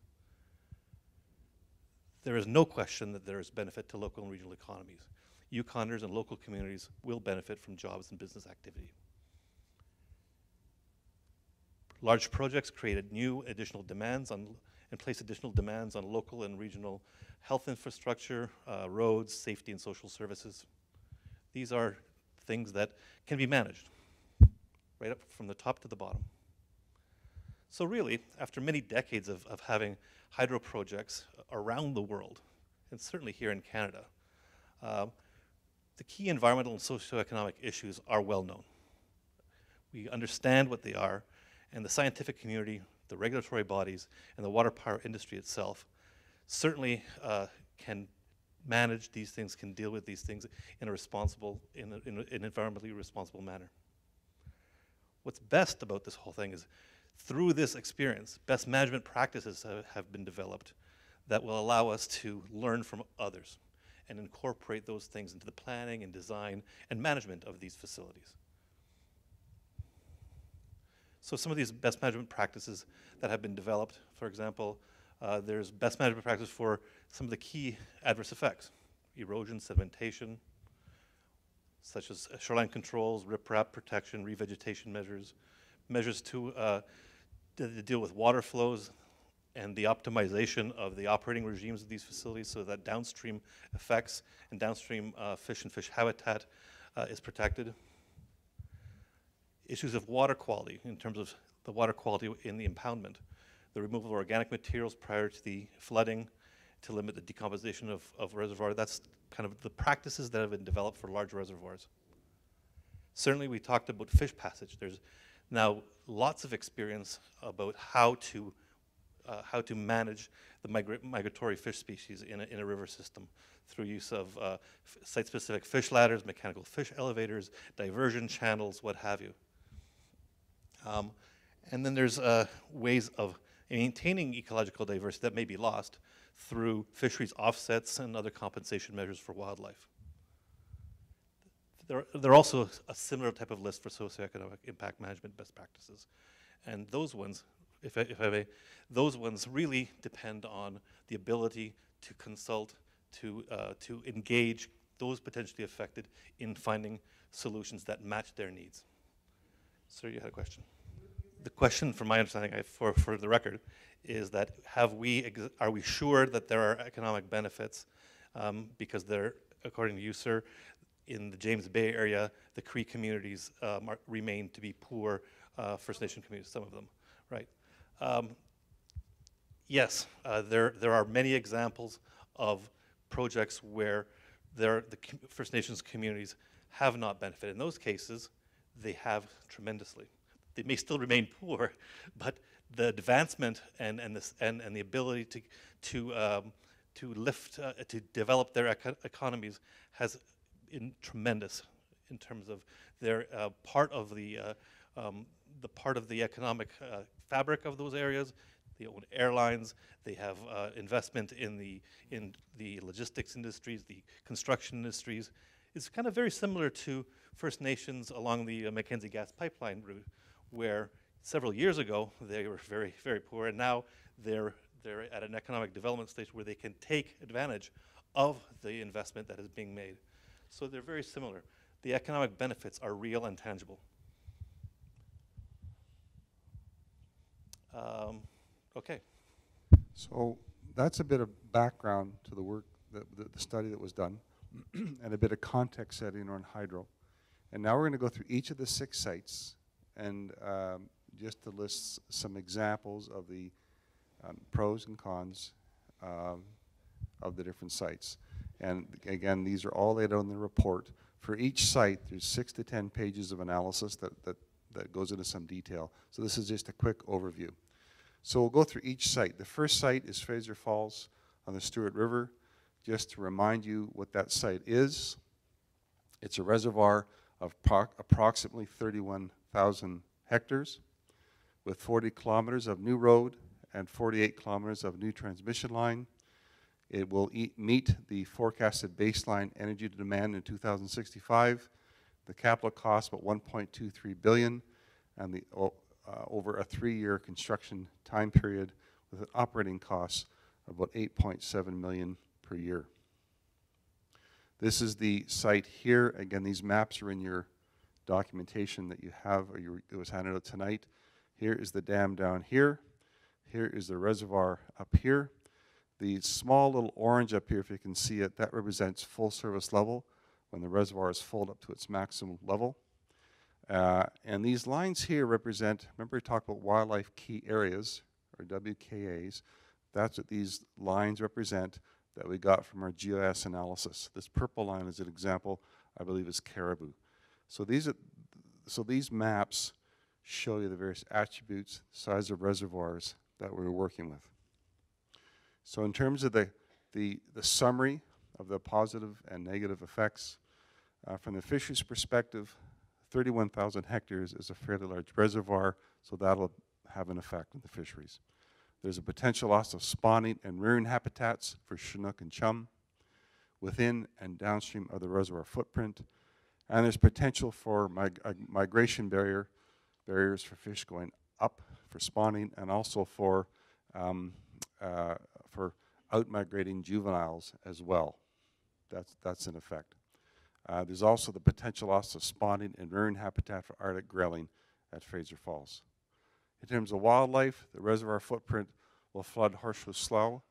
There is no question that there is benefit to local and regional economies. Yukoners and local communities will benefit from jobs and business activity. Large projects created new additional demands and place additional demands on local and regional health infrastructure, roads, safety, and social services. These are things that can be managed right up from the top to the bottom. So really, after many decades of having hydro projects around the world, and certainly here in Canada, the key environmental and socioeconomic issues are well known. We understand what they are, and the scientific community, the regulatory bodies, and the water power industry itself certainly can manage these things, can deal with these things in a responsible, in an environmentally responsible manner. What's best about this whole thing is through this experience, best management practices have been developed that will allow us to learn from others and incorporate those things into the planning and design and management of these facilities. So some of these best management practices that have been developed, for example, there's best management practice for some of the key adverse effects: erosion, sedimentation, such as shoreline controls, riprap protection, revegetation measures, measures to deal with water flows, and the optimization of the operating regimes of these facilities so that downstream effects and downstream fish and fish habitat is protected. Issues of water quality in terms of the water quality in the impoundment, the removal of organic materials prior to the flooding to limit the decomposition of reservoir. That's kind of the practices that have been developed for large reservoirs. Certainly we talked about fish passage. There's now lots of experience about how to manage the migratory fish species in a river system through use of site-specific fish ladders, mechanical fish elevators, diversion channels, what have you. And then there's ways of maintaining ecological diversity that may be lost through fisheries offsets and other compensation measures for wildlife. There are also a similar type of list for socioeconomic impact management best practices. And those ones, if I may, those ones really depend on the ability to consult, to engage those potentially affected in finding solutions that match their needs. Sir, you had a question. The question, from my understanding, for the record, is that are we sure that there are economic benefits? Because there, according to you, sir, in the James Bay area, the Cree communities remain to be poor First Nation communities, some of them, right? Yes, there are many examples of projects where the First Nations communities have not benefited. In those cases, they have tremendously. They may still remain poor, but the advancement and the ability to lift, to develop their economies has been tremendous in terms of their part of the economic fabric of those areas. They own airlines. They have investment in the logistics industries, the construction industries. It's kind of very similar to First Nations along the Mackenzie gas pipeline route, where several years ago they were very, very poor, and now they're at an economic development stage where they can take advantage of the investment that is being made. So they're very similar. The economic benefits are real and tangible. Okay. So that's a bit of background to the work, the study that was done, and a bit of context setting on hydro. And now we're going to go through each of the 6 sites and just to list some examples of the pros and cons of the different sites. And again, these are all laid out in the report. For each site, there's 6 to 10 pages of analysis that goes into some detail. So this is just a quick overview. So we'll go through each site. The first site is Fraser Falls on the Stewart River. Just to remind you what that site is, it's a reservoir of approximately 31,000 hectares with 40 kilometers of new road and 48 kilometers of new transmission line. It will meet the forecasted baseline energy demand in 2065. The capital cost about $1.23 billion, and the over a 3-year construction time period with an operating cost of about $8.7 million per year. This is the site here. Again, these maps are in your documentation that you have, or it was handed out tonight. Here is the dam down here. Here is the reservoir up here. The small little orange up here, if you can see it, that represents full service level when the reservoir is full up to its maximum level. And these lines here represent, remember we talked about wildlife key areas, or WKAs. That's what these lines represent that we got from our GIS analysis. This purple line is an example, I believe, is caribou. So these maps show you the various attributes, size of reservoirs that we're working with. So in terms of the summary of the positive and negative effects, from the fisheries perspective, 31,000 hectares is a fairly large reservoir, so that'll have an effect on the fisheries. There's a potential loss of spawning and rearing habitats for Chinook and chum within and downstream of the reservoir footprint. And there's potential for migration barriers for fish going up for spawning, and also for out-migrating juveniles as well. That's an effect. There's also the potential loss of spawning and rearing habitat for Arctic grayling at Fraser Falls. In terms of wildlife, the reservoir footprint will flood Horseshoe Slough.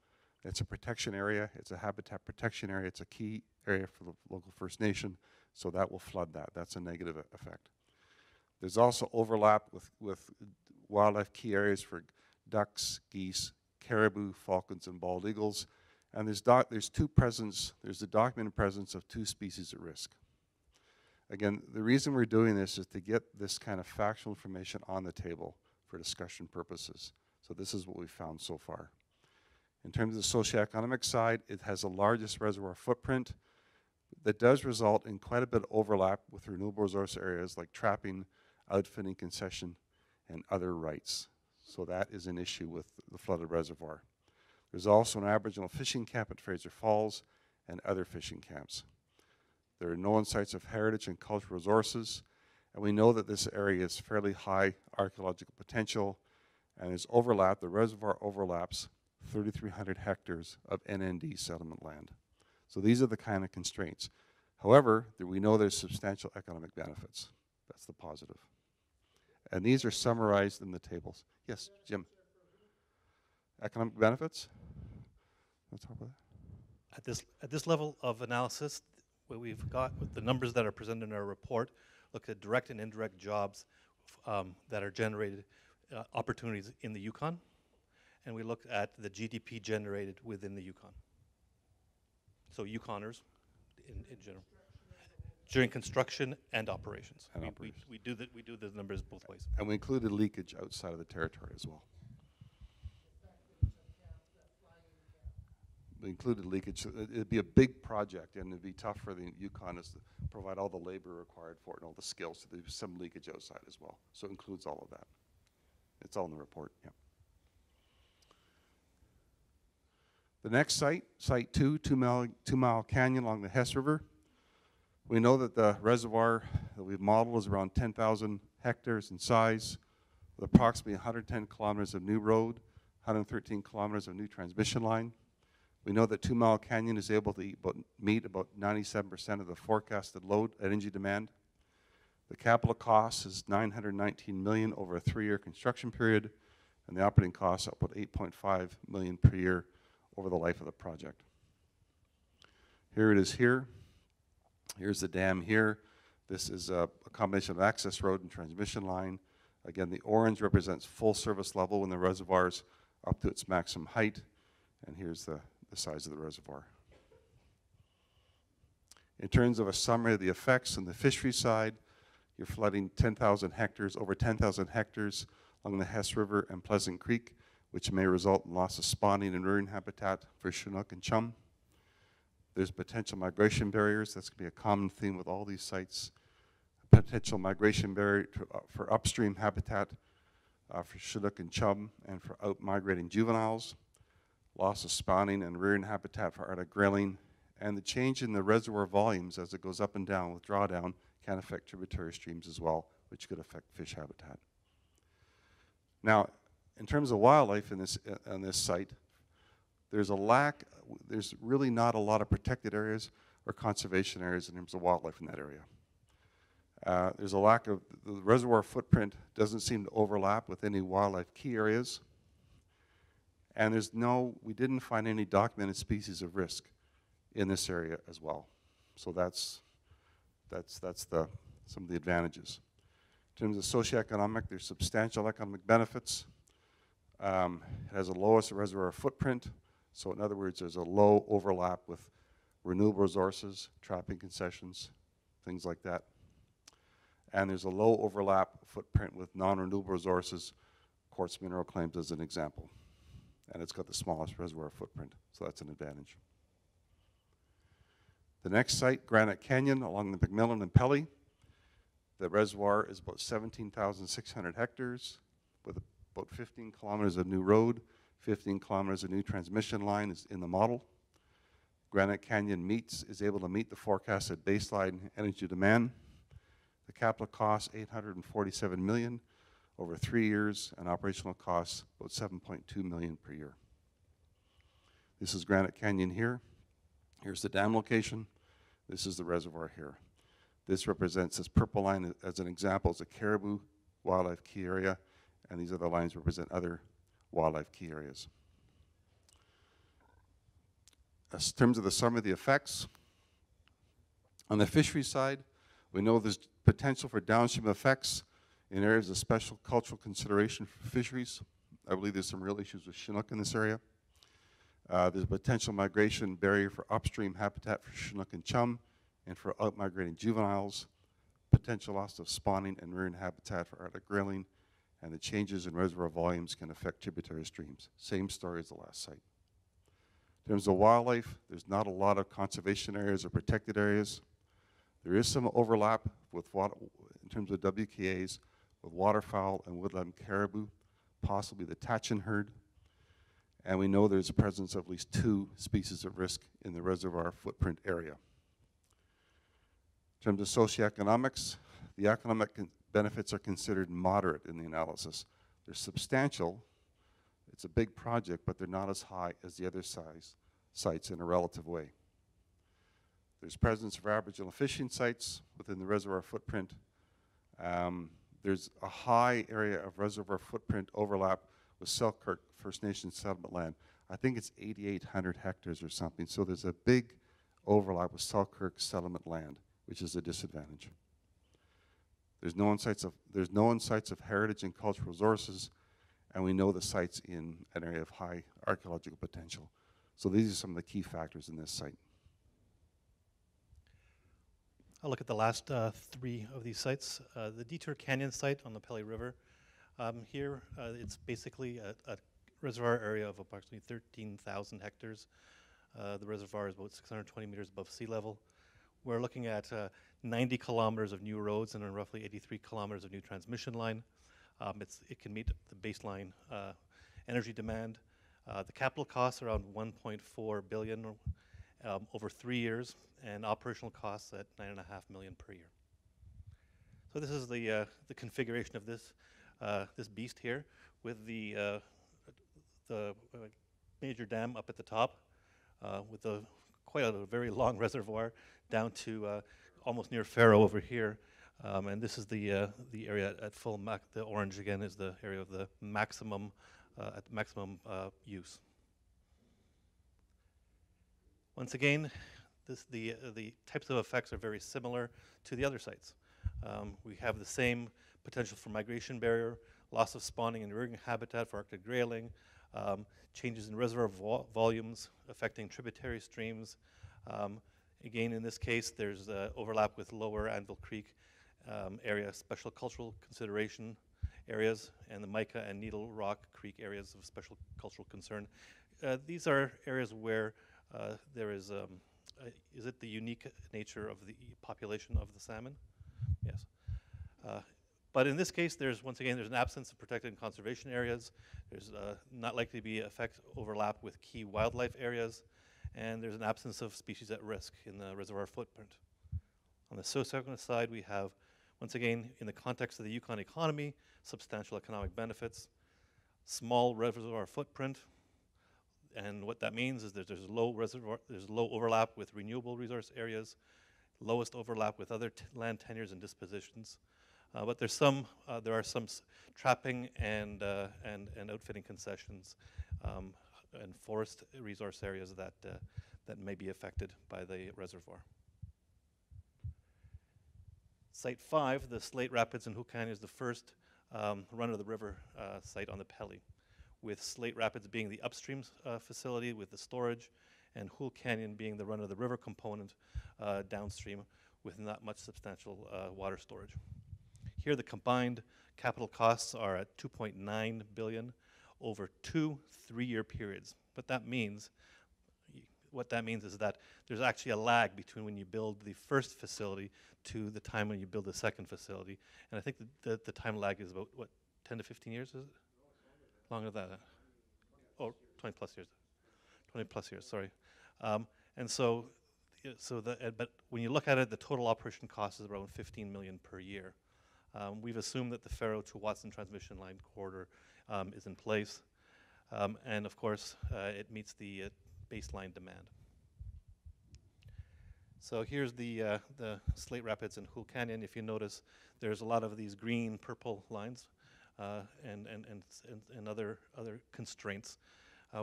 It's a protection area. It's a habitat protection area. It's a key area for the local First Nation, so that will flood that. That's a negative effect. There's also overlap with wildlife key areas for ducks, geese, caribou, falcons, and bald eagles. And there's the documented presence of 2 species at risk. Again, the reason we're doing this is to get this kind of factual information on the table for discussion purposes. So this is what we've found so far. In terms of the socioeconomic side, it has the largest reservoir footprint that does result in quite a bit of overlap with renewable resource areas like trapping, outfitting concession, and other rights. So that is an issue with the flooded reservoir. There's also an Aboriginal fishing camp at Fraser Falls and other fishing camps. There are known sites of heritage and cultural resources, and we know that this area is fairly high archaeological potential, and there's overlap. The reservoir overlaps 3,300 hectares of NND settlement land. So these are the kind of constraints. However, we know there's substantial economic benefits. That's the positive. And these are summarized in the tables. Yes, Jim. Economic benefits? Let's talk about that. At this level of analysis, what we've got with the numbers that are presented in our report, look at direct and indirect jobs that are generated, opportunities in the Yukon, and we look at the GDP generated within the Yukon. So Yukoners, in general, during construction and operations. We do the numbers both ways. And we included leakage outside of the territory as well. We included leakage. It'd be a big project, and it'd be tough for the Yukonists to provide all the labor required for it and all the skills. So there's some leakage outside as well. So it includes all of that. It's all in the report. Yeah. The next site, Site 2, 2 Mile Canyon along the Hess River. We know that the reservoir that we've modeled is around 10,000 hectares in size, with approximately 110 kilometers of new road, 113 kilometers of new transmission line. We know that 2 Mile Canyon is able to meet about 97% of the forecasted load at energy demand. The capital cost is $919 million over a 3-year construction period, and the operating costs are about $8.5 million per year over the life of the project. Here it is here. Here's the dam here. This is a combination of access road and transmission line. Again, the orange represents full service level when the reservoir's up to its maximum height, and here's the size of the reservoir. In terms of a summary of the effects on the fishery side, you're flooding 10,000 hectares, over 10,000 hectares along the Hess River and Pleasant Creek, which may result in loss of spawning and rearing habitat for Chinook and chum. There's potential migration barriers. That's going to be a common theme with all these sites. Potential migration barrier for upstream habitat for Chinook and chum and for out-migrating juveniles. Loss of spawning and rearing habitat for Arctic grayling, and the change in the reservoir volumes as it goes up and down with drawdown can affect tributary streams as well, which could affect fish habitat. Now, in terms of wildlife on this site, there's really not a lot of protected areas or conservation areas in terms of wildlife in that area. There's a lack of, the reservoir footprint doesn't seem to overlap with any wildlife key areas. And we didn't find any documented species of risk in this area as well. So that's some of the advantages. In terms of socioeconomic, there's substantial economic benefits. It has the lowest reservoir footprint. So in other words, there's a low overlap with renewable resources, trapping concessions, things like that. And there's a low overlap footprint with non-renewable resources, quartz mineral claims as an example. And it's got the smallest reservoir footprint, so that's an advantage. The next site, Granite Canyon along the McMillan and Pelly. The reservoir is about 17,600 hectares with about 15 kilometers of new road, 15 kilometers of new transmission line is in the model. Granite Canyon is able to meet the forecasted baseline energy demand. The capital cost, $847 million over 3 years, and operational costs about $7.2 million per year. This is Granite Canyon here. Here's the dam location. This is the reservoir here. This represents, this purple line as an example, is a caribou wildlife key area, and these other lines represent other wildlife key areas. In terms of the summary of the effects, on the fishery side, we know there's potential for downstream effects in areas of special cultural consideration for fisheries. I believe there's some real issues with Chinook in this area. There's a potential migration barrier for upstream habitat for Chinook and chum and for out-migrating juveniles, potential loss of spawning and marine habitat for Arctic grayling, and the changes in reservoir volumes can affect tributary streams. Same story as the last site. In terms of wildlife, there's not a lot of conservation areas or protected areas. There is some overlap with in terms of WKAs with waterfowl and woodland caribou, possibly the Tachin herd. And we know there's a presence of at least 2 species at risk in the reservoir footprint area. In terms of socioeconomics, the economic benefits are considered moderate in the analysis. They're substantial. It's a big project, but they're not as high as the other sites in a relative way. There's presence of Aboriginal fishing sites within the reservoir footprint. There's a high area of reservoir footprint overlap with Selkirk First Nations settlement land. I think it's 8,800 hectares or something. So there's a big overlap with Selkirk settlement land, which is a disadvantage. There's known sites of heritage and cultural resources, and we know the site's in an area of high archaeological potential. So these are some of the key factors in this site. I'll look at the last 3 of these sites. The Detour Canyon site on the Pelly River. Here, it's basically a reservoir area of approximately 13,000 hectares. The reservoir is about 620 meters above sea level. We're looking at 90 kilometers of new roads and roughly 83 kilometers of new transmission line. It can meet the baseline energy demand. The capital costs are around $1.4 billion over 3 years, and operational costs at $9.5 million per year. So this is the configuration of this this beast here, with the major dam up at the top, with quite a very long reservoir down to almost near Faro over here, and this is the area at full the orange again is the area of the maximum use. Once again, the types of effects are very similar to the other sites. We have the same potential for migration barrier, loss of spawning and rearing habitat for Arctic grayling, changes in reservoir volumes affecting tributary streams. Again, in this case, there's overlap with Lower Anvil Creek area, special cultural consideration areas, and the Mica and Needle Rock Creek areas of special cultural concern. These are areas where there is it the unique nature of the population of the salmon? Yes. But in this case, once again, there's an absence of protected and conservation areas. There's not likely to be overlap with key wildlife areas, and there's an absence of species at risk in the reservoir footprint. On the socioeconomic side, we have, once again, in the context of the Yukon economy, substantial economic benefits, small reservoir footprint, and what that means is that there's low overlap with renewable resource areas, lowest overlap with other land tenures and dispositions. But there are some trapping and outfitting concessions and forest resource areas that may be affected by the reservoir. Site 5, the Slate Rapids in Hool Canyon, is the first run-of-the-river site on the Pelly, with Slate Rapids being the upstream facility with the storage, and Hool Canyon being the run-of-the-river component downstream with not much substantial water storage. Here, the combined capital costs are at $2.9 billion over 2 3-year periods. What that means is that there's actually a lag between when you build the first facility to the time when you build the second facility. And I think the time lag is about, what, 10 to 15 years, is it? Longer than that. Oh, 20 plus years. 20 plus years, sorry. And so but when you look at it, the total operation cost is around $15 million per year. We've assumed that the Faro to Watson transmission line corridor is in place. And of course, it meets the baseline demand. So here's the Slate Rapids and Hool Canyon. If you notice, there's a lot of these green, purple lines and other constraints.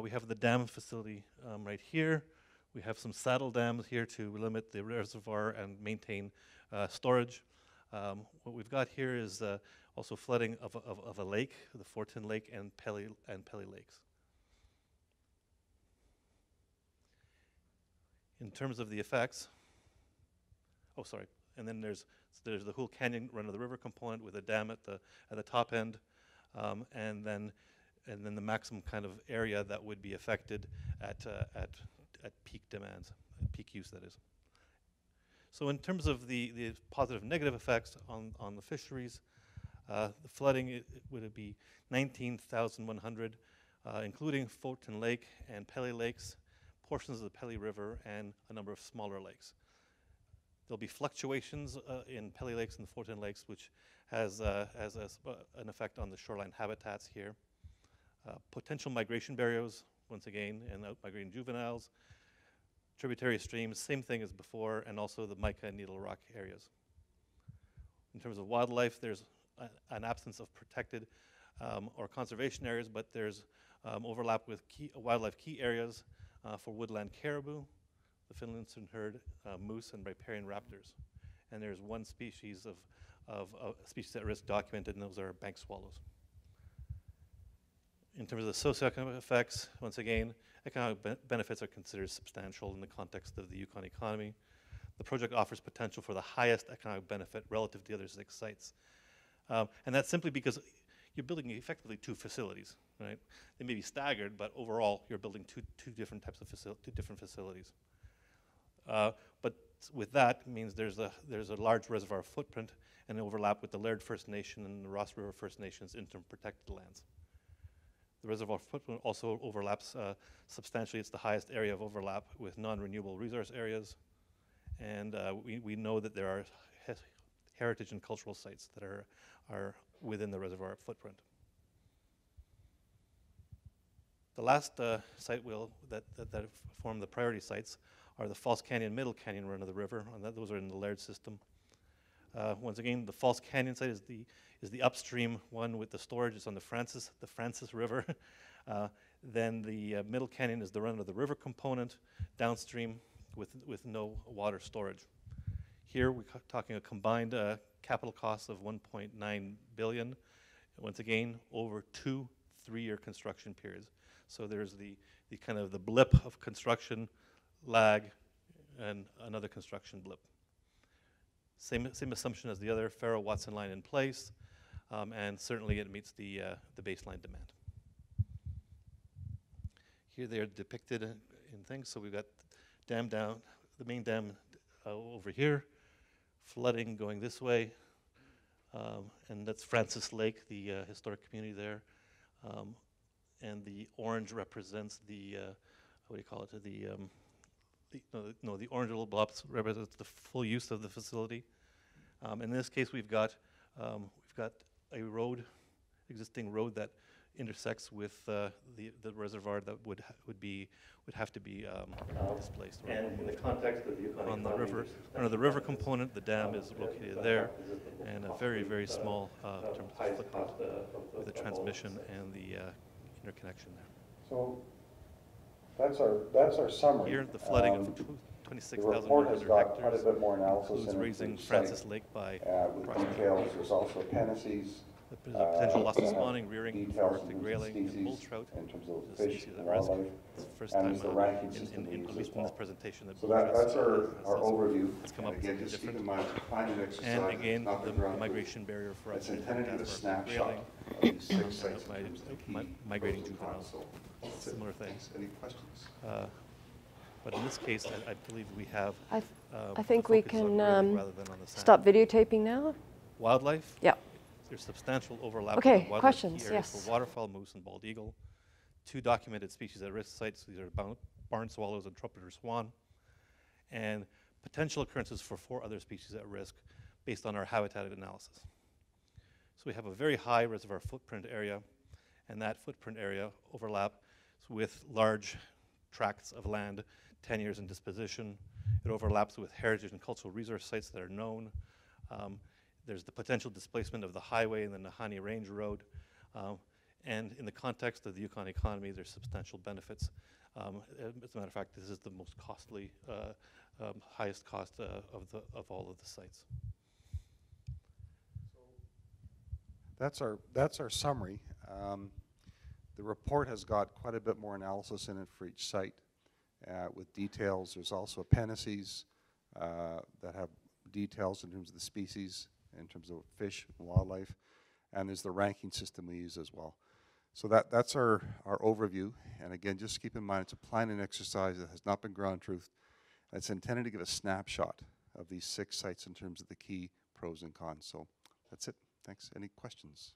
We have the dam facility right here. We have some saddle dams here to limit the reservoir and maintain storage. What we've got here is also flooding of a lake, the Fortin Lake and Pelly Lakes. In terms of the effects, and then there's the Hool Canyon run-of-the-river component with a dam at the top end, and then the maximum kind of area that would be affected at peak demands, peak use, that is. So in terms of the positive and negative effects on the fisheries, the flooding it would be 19,100, including Fulton Lake and Pelly Lakes, portions of the Pelly River, and a number of smaller lakes. There'll be fluctuations in Pelly Lakes and Fulton Lakes, which has an effect on the shoreline habitats here. Potential migration barriers, once again, and out-migrating juveniles. Tributary streams, same thing as before, and also the mica and needle rock areas. In terms of wildlife, there's an absence of protected or conservation areas, but there's overlap with wildlife key areas for woodland caribou, the Finlayson herd, moose, and riparian raptors. And there's one species of species at risk documented, and those are bank swallows. In terms of the socioeconomic effects, once again, economic benefits are considered substantial in the context of the Yukon economy. The project offers potential for the highest economic benefit relative to the other 6 sites. And that's simply because you're building effectively 2 facilities, right? They may be staggered, but overall, you're building two different types of facilities. But with that, it means there's a large reservoir footprint and overlap with the Laird First Nation and the Ross River First Nations interim protected lands. The reservoir footprint also overlaps substantially. It's the highest area of overlap with non-renewable resource areas. And we know that there are heritage and cultural sites that are within the reservoir footprint. The last site that form the priority sites are the False Canyon, Middle Canyon run of the river, and those are in the Laird system. Once again, the False Canyon site is the upstream one with the storage. It's on the Francis River. Then the Middle Canyon is the run of the river component downstream with no water storage. Here we're talking a combined capital cost of $1.9 billion. Once again, over 2 3-year construction periods. So there's the kind of the blip of construction lag and another construction blip. Same assumption as the other Faro-Watson line in place, and certainly it meets the baseline demand. Here they are depicted in things. So we've got dam down, the main dam over here, flooding going this way, and that's Francis Lake, the historic community there, and the orange represents the what do you call it? The orange little blobs represents the full use of the facility. In this case, we've got a road, existing road that intersects with the reservoir that would have to be displaced. And in the context of the Yukon on the river, under the river component, the dam is located there, and a very small terms of footprint with the transmission and the interconnection there. So that's our summary. Here, the flooding of 26,100 has got quite a hectares. bit more analysis Includes in it raising for each Francis site, Lake by with approximately details. There's also appendices, the potential loss of spawning, rearing, details Arctic in terms of grayling, and bull species, trout. in terms of The fish species and at risk. wildlife, It's the first and time there's the ranking system we at use least as in this well. presentation that So bull trout that's our has overview. come And up with again, something just keep different. in mind, it's a planning exercise. And again, it's not the ground truth. migration barrier for us It's intended to give a habitat for snapshot grayling, of these 6 sites in terms of the key migrating pros and juveniles, cons. So that's it. similar Thanks. things. Any questions? But in this case, I believe we have. I think we the focus on can grayling rather than on the sand. stop videotaping now. Wildlife. Yeah. There's substantial overlap Okay, with the wildlife questions, key areas yes. for waterfowl, moose, and bald eagle. 2 documented species at risk sites. These are barn swallows and trumpeter swan. And potential occurrences for 4 other species at risk based on our habitat analysis. So we have a very high reservoir footprint area, and that footprint area overlaps with large tracts of land, 10 years in disposition. It overlaps with heritage and cultural resource sites that are known. There's the potential displacement of the highway and the Nahanni Range Road. And in the context of the Yukon economy, there's substantial benefits. As a matter of fact, this is the most costly, highest cost of all of the sites. That's our summary. The report has got quite a bit more analysis in it for each site with details. There's also appendices that have details in terms of the species, in terms of fish and wildlife, and there's the ranking system we use as well. So that's our overview. And again, just keep in mind, it's a planning exercise that has not been ground truth. It's intended to give a snapshot of these 6 sites in terms of the key pros and cons. So that's it. Thanks. Any questions?